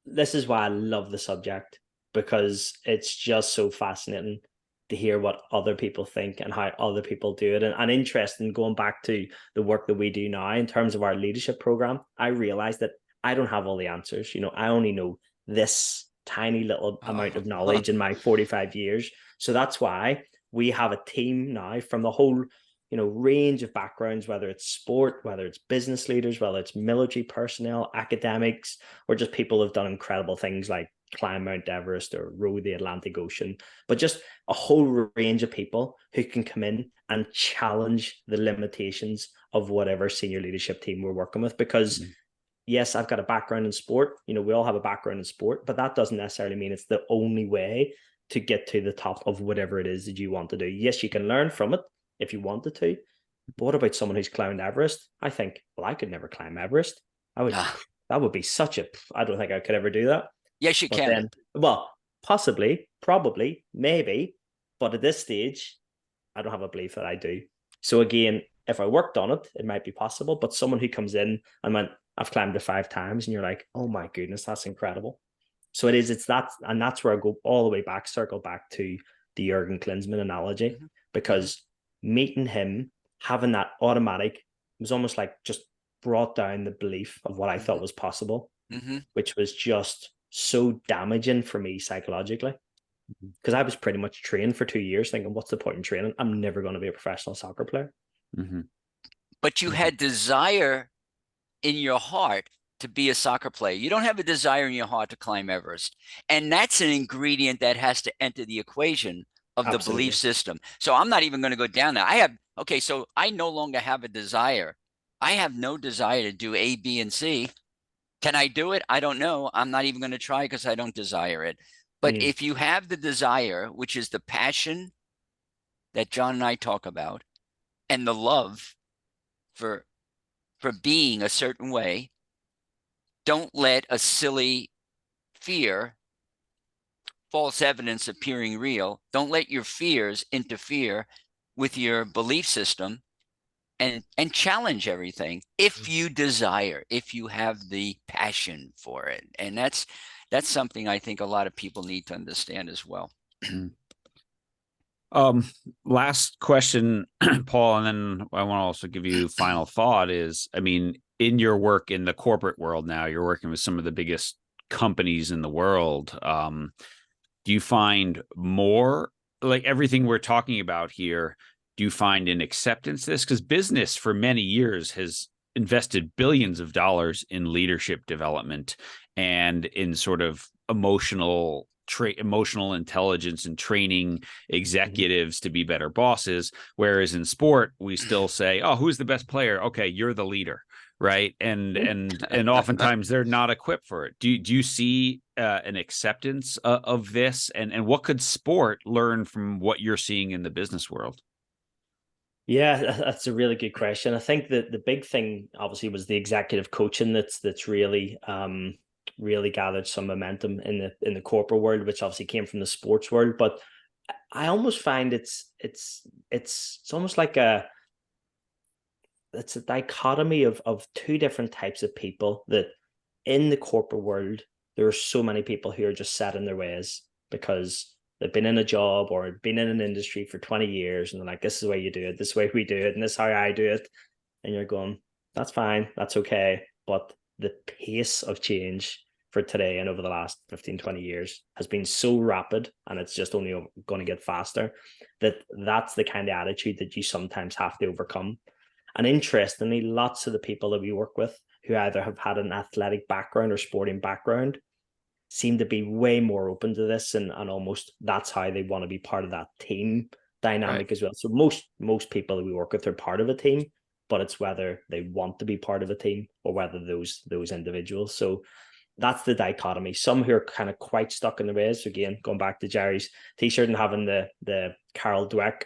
Speaker 2: this is why I love the subject, because it's just so fascinating to hear what other people think and how other people do it. And interesting, going back to the work that we do now in terms of our leadership program, I realized that I don't have all the answers. You know, I only know this tiny little amount of knowledge in my 45 years. So that's why we have a team now from the whole, you know, range of backgrounds, whether it's sport, whether it's business leaders, whether it's military personnel, academics, or just people who've done incredible things like climb Mount Everest or row the Atlantic Ocean, but just a whole range of people who can come in and challenge the limitations of whatever senior leadership team we're working with. Because yes, I've got a background in sport. You know, we all have a background in sport, but that doesn't necessarily mean it's the only way to get to the top of whatever it is that you want to do. Yes, you can learn from it if you wanted to. But what about someone who's climbed Everest? I think, well, I could never climb Everest. That would be such a, I don't think I could ever do that.
Speaker 3: Yes, you
Speaker 2: But
Speaker 3: can.
Speaker 2: then, well, possibly, probably, maybe. But at this stage, I don't have a belief that I do. So again, if I worked on it, it might be possible. But someone who comes in and went, I've climbed it 5 times, and you're like, oh my goodness, that's incredible. So it is, it's that, and that's where I go all the way back, circle back to the Jurgen Klinsmann analogy, because meeting him, having that automatic, it was almost like just brought down the belief of what I thought was possible, which was just so damaging for me psychologically, because I was pretty much trained for 2 years thinking, what's the point in training? I'm never going to be a professional soccer player.
Speaker 3: But you had desire in your heart to be a soccer player. You don't have a desire in your heart to climb Everest. And that's an ingredient that has to enter the equation of the belief system. So I'm not even going to go down there. So I no longer have a desire. I have no desire to do A, B, and C. Can I do it? I don't know. I'm not even going to try because I don't desire it. But if you have the desire, which is the passion that John and I talk about, and the love for being a certain way, don't let a silly fear, false evidence appearing real, don't let your fears interfere with your belief system, and challenge everything if you desire, if you have the passion for it. And that's something I think a lot of people need to understand as well.
Speaker 1: Last question, Paul, and then I want to also give you final thought is, I mean, in your work in the corporate world now, you're working with some of the biggest companies in the world. Do you find more, like everything we're talking about here, do you find an acceptance to this? Because business for many years has invested billions of dollars in leadership development and in sort of emotional intelligence and training executives to be better bosses. Whereas in sport, we still say, oh, who's the best player? Okay, you're the leader. Right. And oftentimes they're not equipped for it. Do you see an acceptance of this? And what could sport learn from what you're seeing in the business world?
Speaker 2: Yeah, that's a really good question. I think that the big thing obviously was the executive coaching that's really really gathered some momentum in the corporate world, which obviously came from the sports world. But I almost find it's almost like it's a dichotomy of two different types of people. That in the corporate world, there are so many people who are just set in their ways because they've been in a job or been in an industry for 20 years and they're like, this is the way you do it, this is the way we do it, and this is how I do it. And you're going, that's fine, that's okay. But the pace of change for today and over the last 15, 20 years has been so rapid, and it's just only going to get faster, that's the kind of attitude that you sometimes have to overcome. And interestingly, lots of the people that we work with who either have had an athletic background or sporting background seem to be way more open to this, and almost that's how they want to be part of that team dynamic as well. So most people that we work with are part of a team, but it's whether they want to be part of a team or whether those individuals. So that's the dichotomy. Some who are kind of quite stuck in the ways. So again, going back to Jerry's t-shirt and having the Carol Dweck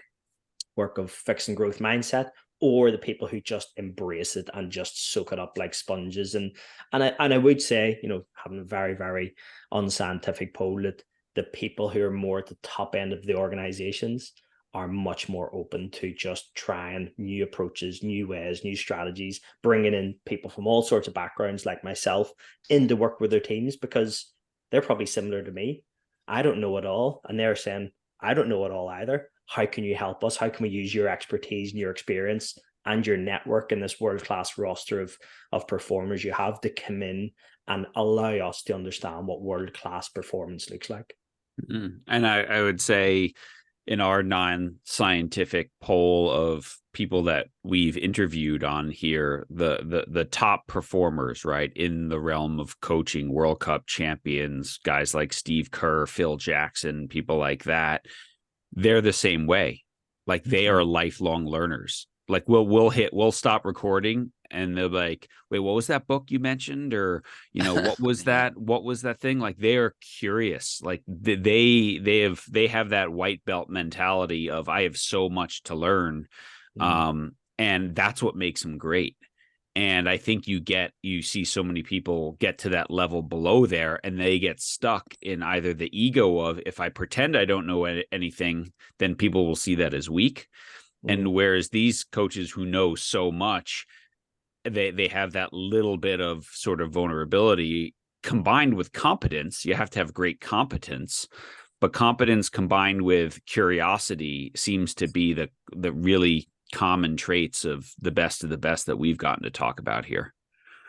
Speaker 2: work of fixed and growth mindset, or the people who just embrace it and just soak it up like sponges. And I would say, you know, having a very, very unscientific poll, that the people who are more at the top end of the organizations are much more open to just trying new approaches, new ways, new strategies, bringing in people from all sorts of backgrounds like myself in to work with their teams, because they're probably similar to me. I don't know it all. And they're saying, I don't know it all either. How can you help us? How can we use your expertise and your experience and your network in this world-class roster of performers you have to come in and allow us to understand what world-class performance looks like?
Speaker 1: Mm-hmm. And I would say, in our non-scientific poll of people that we've interviewed on here, the top performers, right, in the realm of coaching, World Cup champions, guys like Steve Kerr, Phil Jackson, people like that, they're the same way. Like, they are lifelong learners. Like, we'll stop recording and they're like, wait, what was that book you mentioned? Or, you know, what was that thing? Like, they are curious. Like, they have that white belt mentality of, I have so much to learn. And that's what makes them great. And I think you see so many people get to that level below there, and they get stuck in either the ego of, if I pretend I don't know anything, then people will see that as weak. And whereas these coaches who know so much, they have that little bit of sort of vulnerability combined with competence. You have to have great competence, but competence combined with curiosity seems to be the really common traits of the best that we've gotten to talk about here.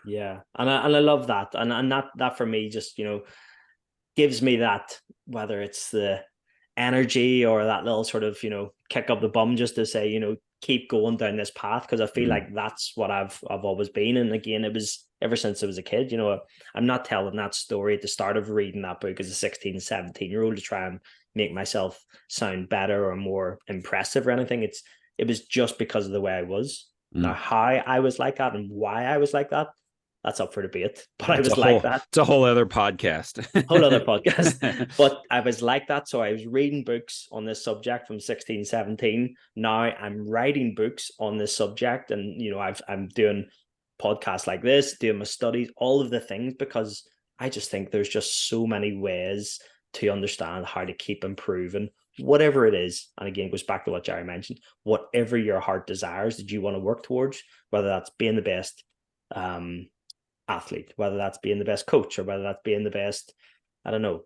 Speaker 2: Yeah. And I love that. And that for me just, you know, gives me that, whether it's the energy or that little sort of, you know, kick up the bum just to say, you know, keep going down this path, because I feel like that's what I've always been. And again, it was ever since I was a kid. You know, I'm not telling that story at the start of reading that book as a 16, 17-year-old to try and make myself sound better or more impressive or anything. It was just because of the way I was. Now, how I was like that and why I was like that, that's up for debate. But I was like that.
Speaker 1: It's a whole other podcast.
Speaker 2: Whole other podcast. But I was like that. So I was reading books on this subject from 16, 17. Now I'm writing books on this subject. And, you know, I'm doing podcasts like this, doing my studies, all of the things, because I just think there's just so many ways to understand how to keep improving, whatever it is. And again, it goes back to what Jerry mentioned, whatever your heart desires that you want to work towards, whether that's being the best athlete, whether that's being the best coach, or whether that's being the best, I don't know,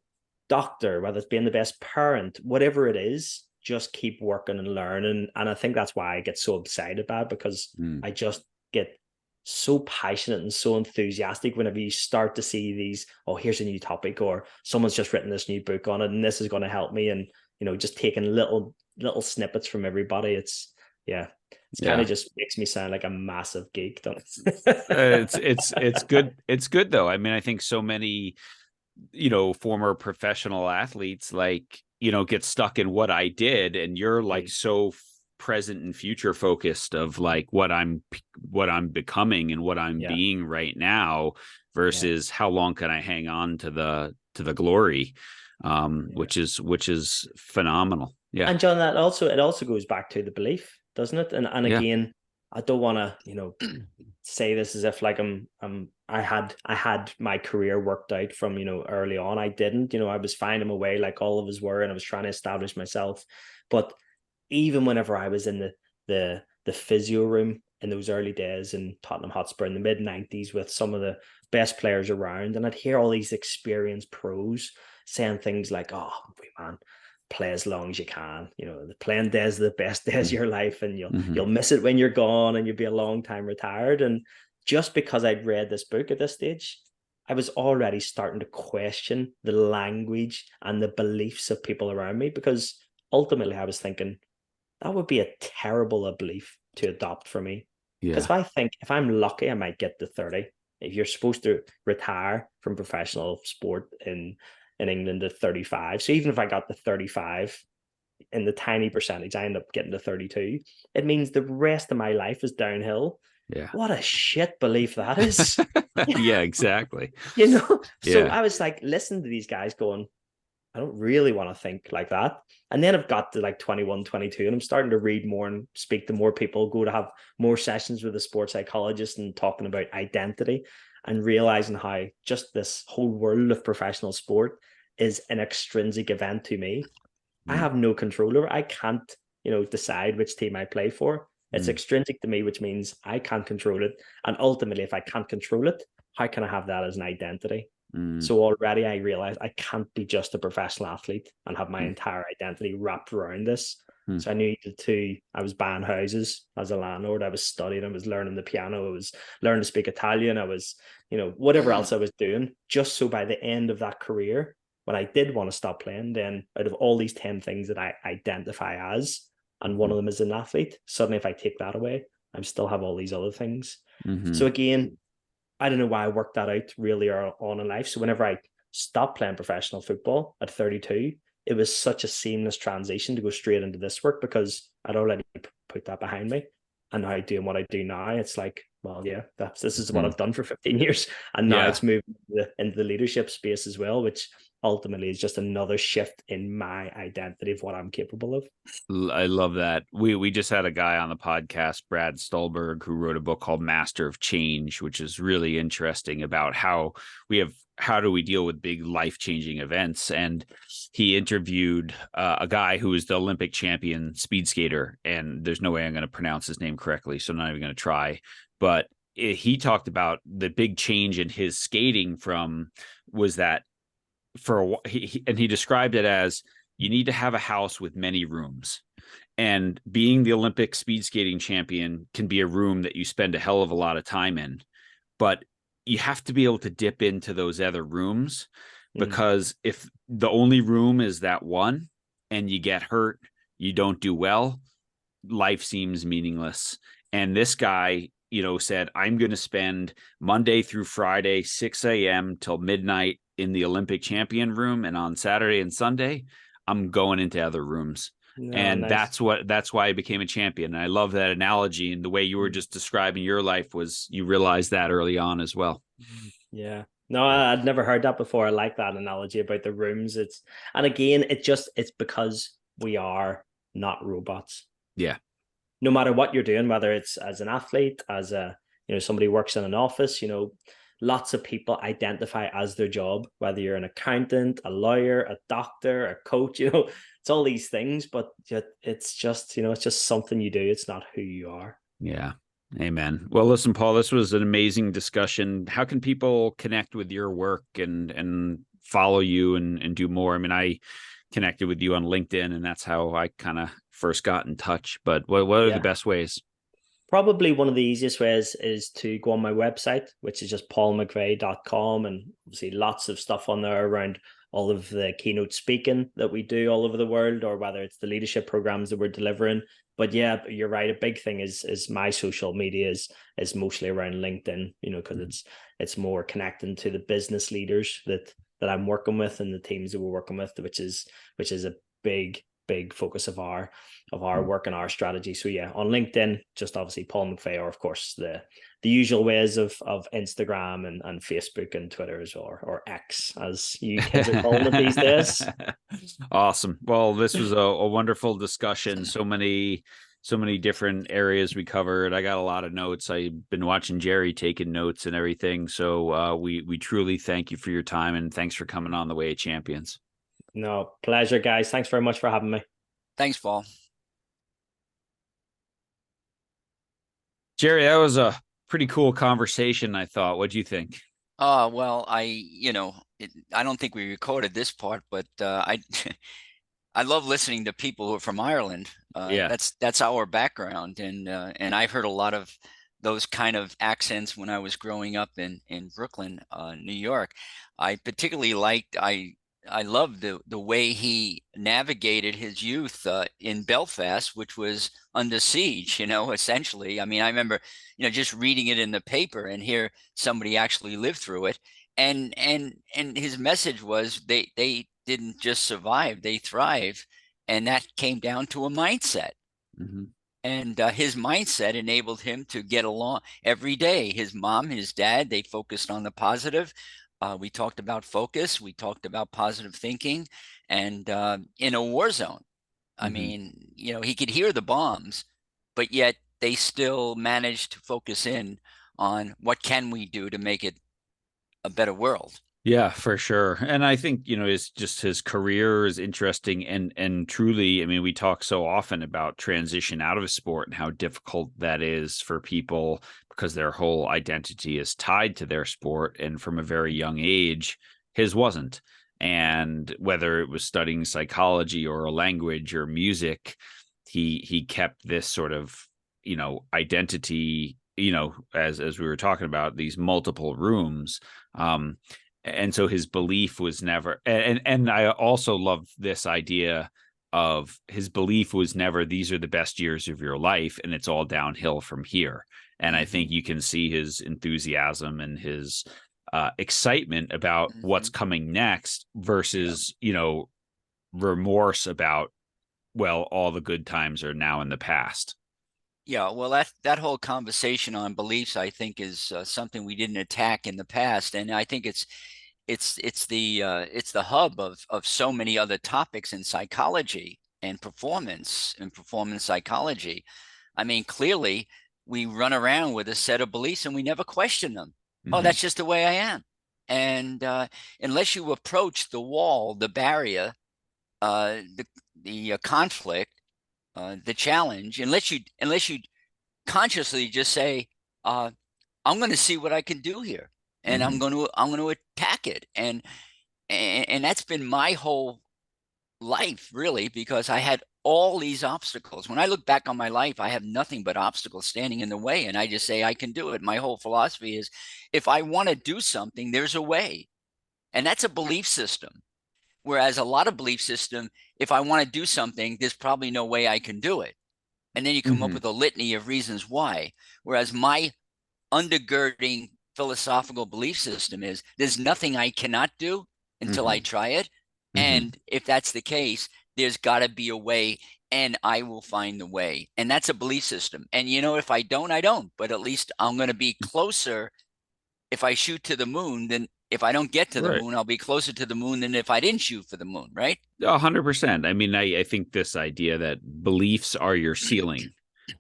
Speaker 2: doctor, whether it's being the best parent, whatever it is, just keep working and learning. And I think that's why I get so excited about it, because I just get so passionate and so enthusiastic whenever you start to see these, oh, here's a new topic, or someone's just written this new book on it and this is going to help me. And, you know, just taking little snippets from everybody. It's kind of just makes me sound like a massive geek, don't
Speaker 1: it? It's good. It's good though. I mean, I think so many, you know, former professional athletes, like, you know, get stuck in what I did, and you're like so present and future focused of like what I'm becoming and what I'm being right now versus how long can I hang on to the glory, which is phenomenal. Yeah.
Speaker 2: And John, it also goes back to the belief, doesn't it? And again, I don't want to, you know, say this as if like I had my career worked out from, you know, early on. I didn't, you know, I was finding my way like all of us were, and I was trying to establish myself. But even whenever I was in the physio room in those early days in Tottenham Hotspur in the mid-90s with some of the best players around, and I'd hear all these experienced pros saying things like, oh, man, play as long as you can. You know, the playing days are the best days of your life, and you'll miss it when you're gone, and you'll be a long time retired. And just because I'd read this book at this stage, I was already starting to question the language and the beliefs of people around me, because ultimately I was thinking that would be a terrible belief to adopt for me. Because if I'm lucky, I might get to 30. If you're supposed to retire from professional sport in England at 35. So even if I got to 35, in the tiny percentage, I end up getting to 32. It means the rest of my life is downhill. Yeah. What a shit belief that is.
Speaker 1: Yeah, exactly.
Speaker 2: You know? So I was like, listening to these guys going, I don't really want to think like that. And then I've got to like 21, 22, and I'm starting to read more and speak to more people, go to have more sessions with a sports psychologist and talking about identity, and realizing how just this whole world of professional sport is an extrinsic event to me. I
Speaker 1: Mm,
Speaker 2: have no control over. I can't, decide which team I play for. It's
Speaker 1: mm,
Speaker 2: extrinsic to me, which means I can't control it. And ultimately, if I can't control it, how can I have that as an identity?
Speaker 1: mm,
Speaker 2: So already I realized I can't be just a professional athlete and have my
Speaker 1: mm,
Speaker 2: entire identity wrapped around this.
Speaker 1: mm,
Speaker 2: So I needed to, I was buying houses as a landlord. I was studying, I was learning the piano, I was learning to speak Italian. I was, whatever
Speaker 3: Mm.
Speaker 2: else I was doing, just so by the end of that career, when I did want to stop playing, then out of all these 10 things that I identify as, and one
Speaker 1: mm,
Speaker 2: of them is an athlete, suddenly if I take that away, I still have all these other things. So
Speaker 1: mm,
Speaker 2: again, I don't know why I worked that out really early on in life. So whenever I stopped playing professional football at 32, it was such a seamless transition to go straight into this work because I'd already put that behind me. And now doing what I do now, it's like, well, yeah, this is what
Speaker 1: mm.
Speaker 2: I've done for 15 years. And now
Speaker 1: Yeah.
Speaker 2: it's moved into the leadership space as well, which ultimately is just another shift in my identity of what I'm capable of.
Speaker 1: I love that. We just had a guy on the podcast, Brad Stulberg, who wrote a book called Master of Change, which is really interesting about how do we deal with big life-changing events. And he interviewed a guy who was the Olympic champion speed skater, and there's no way I'm going to pronounce his name correctly, so I'm not even going to try. But he talked about the big change in his skating from was that for and he described it as you need to have a house with many rooms. And being the Olympic speed skating champion can be a room that you spend a hell of a lot of time in, but you have to be able to dip into those other rooms,
Speaker 2: Mm.
Speaker 1: because if the only room is that one and you get hurt, you don't do well, life seems meaningless. And this guy, said, I'm going to spend Monday through Friday, 6 a.m. till midnight in the Olympic champion room. And on Saturday and Sunday, I'm going into other rooms.
Speaker 2: No,
Speaker 1: And
Speaker 2: nice.
Speaker 1: that's why I became a champion. And I love that analogy. And the way you were just describing your life was you realized that early on as well.
Speaker 2: Yeah. No, I'd never heard that before. I like that analogy about the rooms. And again, it's because we are not robots.
Speaker 1: Yeah.
Speaker 2: No matter what you're doing, whether it's as an athlete, as somebody works in an office, lots of people identify as their job, whether you're an accountant, a lawyer, a doctor, a coach, it's all these things, but it's just, it's just something you do. It's not who you are.
Speaker 1: Yeah. Amen. Well, listen, Paul, this was an amazing discussion. How can people connect with your work and follow you and do more? I mean, I connected with you on LinkedIn, and that's how I kind of first got in touch. But what are the
Speaker 2: Yeah.
Speaker 1: best ways?
Speaker 2: Probably one of the easiest ways is to go on my website, which is just paulmcveigh.com, and obviously lots of stuff on there around all of the keynote speaking that we do all over the world, or whether it's the leadership programs that we're delivering. But yeah, you're right. A big thing is my social media is mostly around LinkedIn, because it's more connecting to the business leaders that I'm working with and the teams that we're working with, which is a big focus of our work and our strategy. So yeah, on LinkedIn, just obviously Paul McVeigh, or of course the usual ways of Instagram and Facebook and Twitter, or X, as you kids are calling it these days.
Speaker 1: Awesome. Well, this was a wonderful discussion. So many different areas we covered. I got a lot of notes. I've been watching Jerry taking notes and everything. So we truly thank you for your time, and thanks for coming on the Way of Champions.
Speaker 2: No, pleasure, guys. Thanks very much for having me.
Speaker 3: Thanks, Paul.
Speaker 1: Jerry, that was a pretty cool conversation, I thought. What'd you think?
Speaker 3: Well, I don't think we recorded this part, but I love listening to people who are from Ireland.
Speaker 1: Yeah.
Speaker 3: That's our background, and I've heard a lot of those kind of accents when I was growing up in Brooklyn, New York. I particularly liked I loved the way he navigated his youth in Belfast, which was under siege. Essentially. I mean, I remember just reading it in the paper and hear somebody actually lived through it, and his message was they didn't just survive, they thrive. And that came down to a mindset.
Speaker 1: Mm-hmm.
Speaker 3: And his mindset enabled him to get along every day. His mom, his dad, they focused on the positive. We talked about focus. We talked about positive thinking, and in a war zone, I
Speaker 1: Mm-hmm.
Speaker 3: mean, he could hear the bombs, but yet they still managed to focus in on what can we do to make it a better world.
Speaker 1: Yeah, for sure. And I think, it's just his career is interesting and truly, I mean, we talk so often about transition out of sport and how difficult that is for people because their whole identity is tied to their sport. And from a very young age, his wasn't. And whether it was studying psychology or a language or music, he kept this sort of, identity, as we were talking about these multiple rooms. And so his belief was never, and I also love this idea of his belief was never, these are the best years of your life and it's all downhill from here. And I think you can see his enthusiasm and his excitement about what's coming next versus remorse about, well, all the good times are now in the past.
Speaker 3: Yeah, well, that whole conversation on beliefs, I think, is something we didn't attack in the past, and I think it's the hub of so many other topics in psychology and performance psychology. I mean, clearly, we run around with a set of beliefs and we never question them. Oh,
Speaker 1: Mm-hmm.
Speaker 3: that's just the way I am, and unless you approach the wall, the barrier, the conflict, the challenge, unless you consciously just say, I'm going to see what I can do here, and
Speaker 1: Mm-hmm.
Speaker 3: I'm going to attack it, and that's been my whole life, really, because I had all these obstacles. When I look back on my life, I have nothing but obstacles standing in the way, and I just say I can do it. My whole philosophy is, if I want to do something, there's a way, and that's a belief system. Whereas a lot of belief system, if I want to do something, there's probably no way I can do it. And then you come up
Speaker 1: Mm-hmm.
Speaker 3: with a litany of reasons why. Whereas my undergirding philosophical belief system is, there's nothing I cannot do until I
Speaker 1: Mm-hmm.
Speaker 3: try it.
Speaker 1: Mm-hmm.
Speaker 3: And if that's the case, there's got to be a way, and I will find the way. And that's a belief system. And if I don't, I don't. But at least I'm going to be closer if I shoot to the moon than if I don't get to the
Speaker 1: Right.
Speaker 3: moon. I'll be closer to the moon than if I didn't shoot for the moon, right?
Speaker 1: 100%. I mean, I think this idea that beliefs are your ceiling,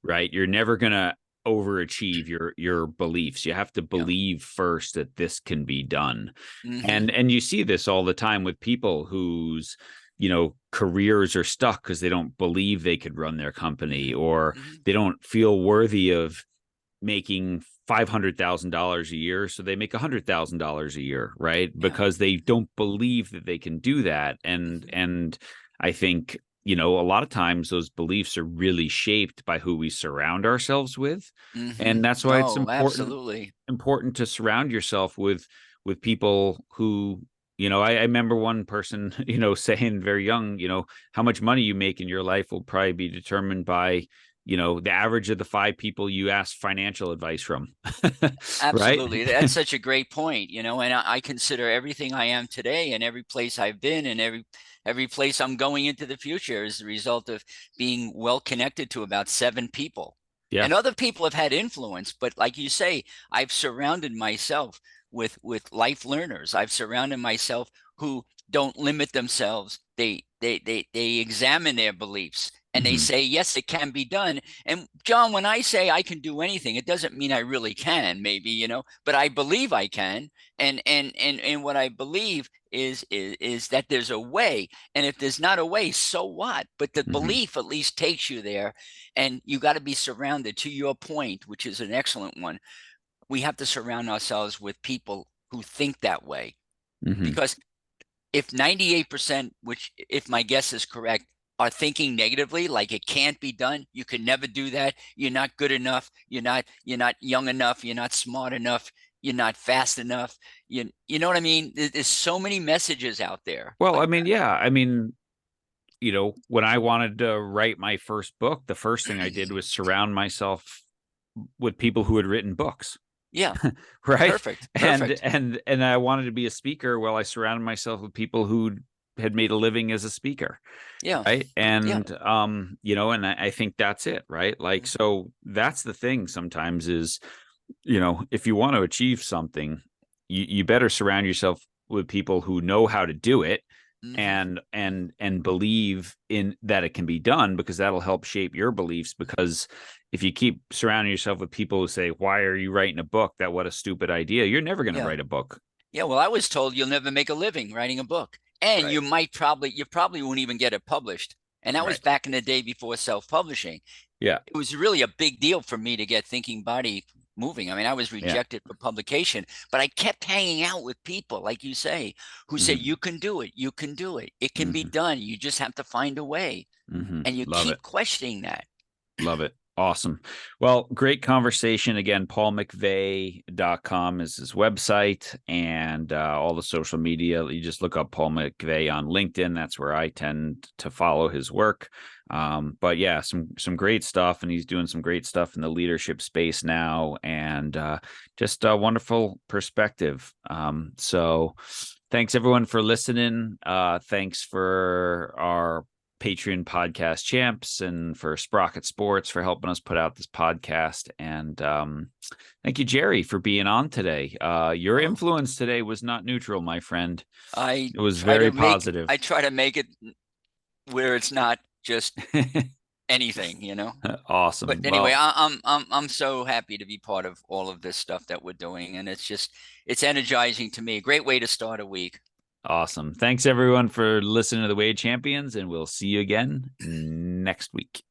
Speaker 1: right? You're never gonna overachieve your beliefs. You have to
Speaker 3: Yeah.
Speaker 1: believe first that this can be done.
Speaker 3: Mm-hmm.
Speaker 1: And you see this all the time with people whose, careers are stuck because they don't believe they could run their company or
Speaker 3: Mm-hmm.
Speaker 1: they don't feel worthy of making $500,000 a year, so they make $100,000 a year, right?
Speaker 3: Yeah.
Speaker 1: Because they don't believe that they can do that. And
Speaker 3: Mm-hmm.
Speaker 1: and I think, a lot of times those beliefs are really shaped by who we surround ourselves with.
Speaker 3: Mm-hmm.
Speaker 1: And that's why it's
Speaker 3: Oh, absolutely.
Speaker 1: important to surround yourself with people who, I remember one person, saying very young, how much money you make in your life will probably be determined by, the average of the 5 people you ask financial advice from. Right?
Speaker 3: Absolutely. That's such a great point, and I consider everything I am today and every place I've been and every place I'm going into the future as a result of being well connected to about 7 people.
Speaker 1: Yeah.
Speaker 3: And other people have had influence, but like you say, I've surrounded myself with life learners. I've surrounded myself who don't limit themselves. They examine their beliefs and they
Speaker 1: Hmm.
Speaker 3: say, yes, it can be done. And John, when I say I can do anything, it doesn't mean I really can, maybe, but I believe I can. And what I believe is that there's a way. And if there's not a way, so what? But the
Speaker 1: Hmm.
Speaker 3: belief at least takes you there. And you got to be surrounded, to your point, which is an excellent one. We have to surround ourselves with people who think that way.
Speaker 1: Hmm.
Speaker 3: Because if 98%, which if my guess is correct, are thinking negatively, like it can't be done, you can never do that, you're not good enough, you're not young enough, you're not smart enough, you're not fast enough. You know what I mean? There's so many messages out there
Speaker 1: Well, I
Speaker 3: like
Speaker 1: mean,
Speaker 3: that.
Speaker 1: yeah. I mean, when I wanted to write my first book, the first thing I did was surround myself with people who had written books.
Speaker 3: Yeah,
Speaker 1: Right.
Speaker 3: perfect,
Speaker 1: And
Speaker 3: perfect.
Speaker 1: and and I wanted to be a speaker. Well, I surrounded myself with people who had made a living as a speaker.
Speaker 3: Yeah,
Speaker 1: Right.
Speaker 3: yeah.
Speaker 1: And and I think that's it, right? Like, so that's the thing sometimes is, if you want to achieve something, you better surround yourself with people who know how to do it
Speaker 3: Hmm.
Speaker 1: and believe in that it can be done, because that'll help shape your beliefs. Because if you keep surrounding yourself with people who say, why are you writing a book? That what a stupid idea. You're never going to
Speaker 3: Yeah.
Speaker 1: write a book.
Speaker 3: Yeah. Well, I was told you'll never make a living writing a book, and
Speaker 1: Right.
Speaker 3: you probably won't even get it published. And that was
Speaker 1: Right.
Speaker 3: back in the day before self-publishing.
Speaker 1: Yeah.
Speaker 3: It was really a big deal for me to get Thinking Body moving. I mean, I was
Speaker 1: Yeah.
Speaker 3: rejected for publication, but I kept hanging out with people, like you say, who said,
Speaker 1: Hmm.
Speaker 3: you can do it. You can do it. It can be
Speaker 1: Hmm.
Speaker 3: done. You just have to find a way.
Speaker 1: Hmm.
Speaker 3: And you
Speaker 1: Love it.
Speaker 3: keep questioning that.
Speaker 1: Love it. Awesome. Well, great conversation. Again, paulmcveigh.com is his website, and all the social media. You just look up Paul McVeigh on LinkedIn. That's where I tend to follow his work. But yeah, some great stuff, and he's doing some great stuff in the leadership space now, and just a wonderful perspective. So thanks everyone for listening. Thanks for our Patreon podcast champs, and for Sprocket Sports for helping us put out this podcast. And thank you, Jerry, for being on today. Your
Speaker 3: Oh,
Speaker 1: influence today was not neutral, my friend.
Speaker 3: I
Speaker 1: It was
Speaker 3: try to
Speaker 1: very
Speaker 3: make
Speaker 1: positive.
Speaker 3: I try to make it where it's not just anything, you know. But
Speaker 1: Awesome.
Speaker 3: anyway,
Speaker 1: Well,
Speaker 3: I'm so happy to be part of all of this stuff that we're doing, and it's energizing to me. A great way to start a week.
Speaker 1: awesome. Thanks everyone for listening to the Wade Champions, and we'll see you again next week.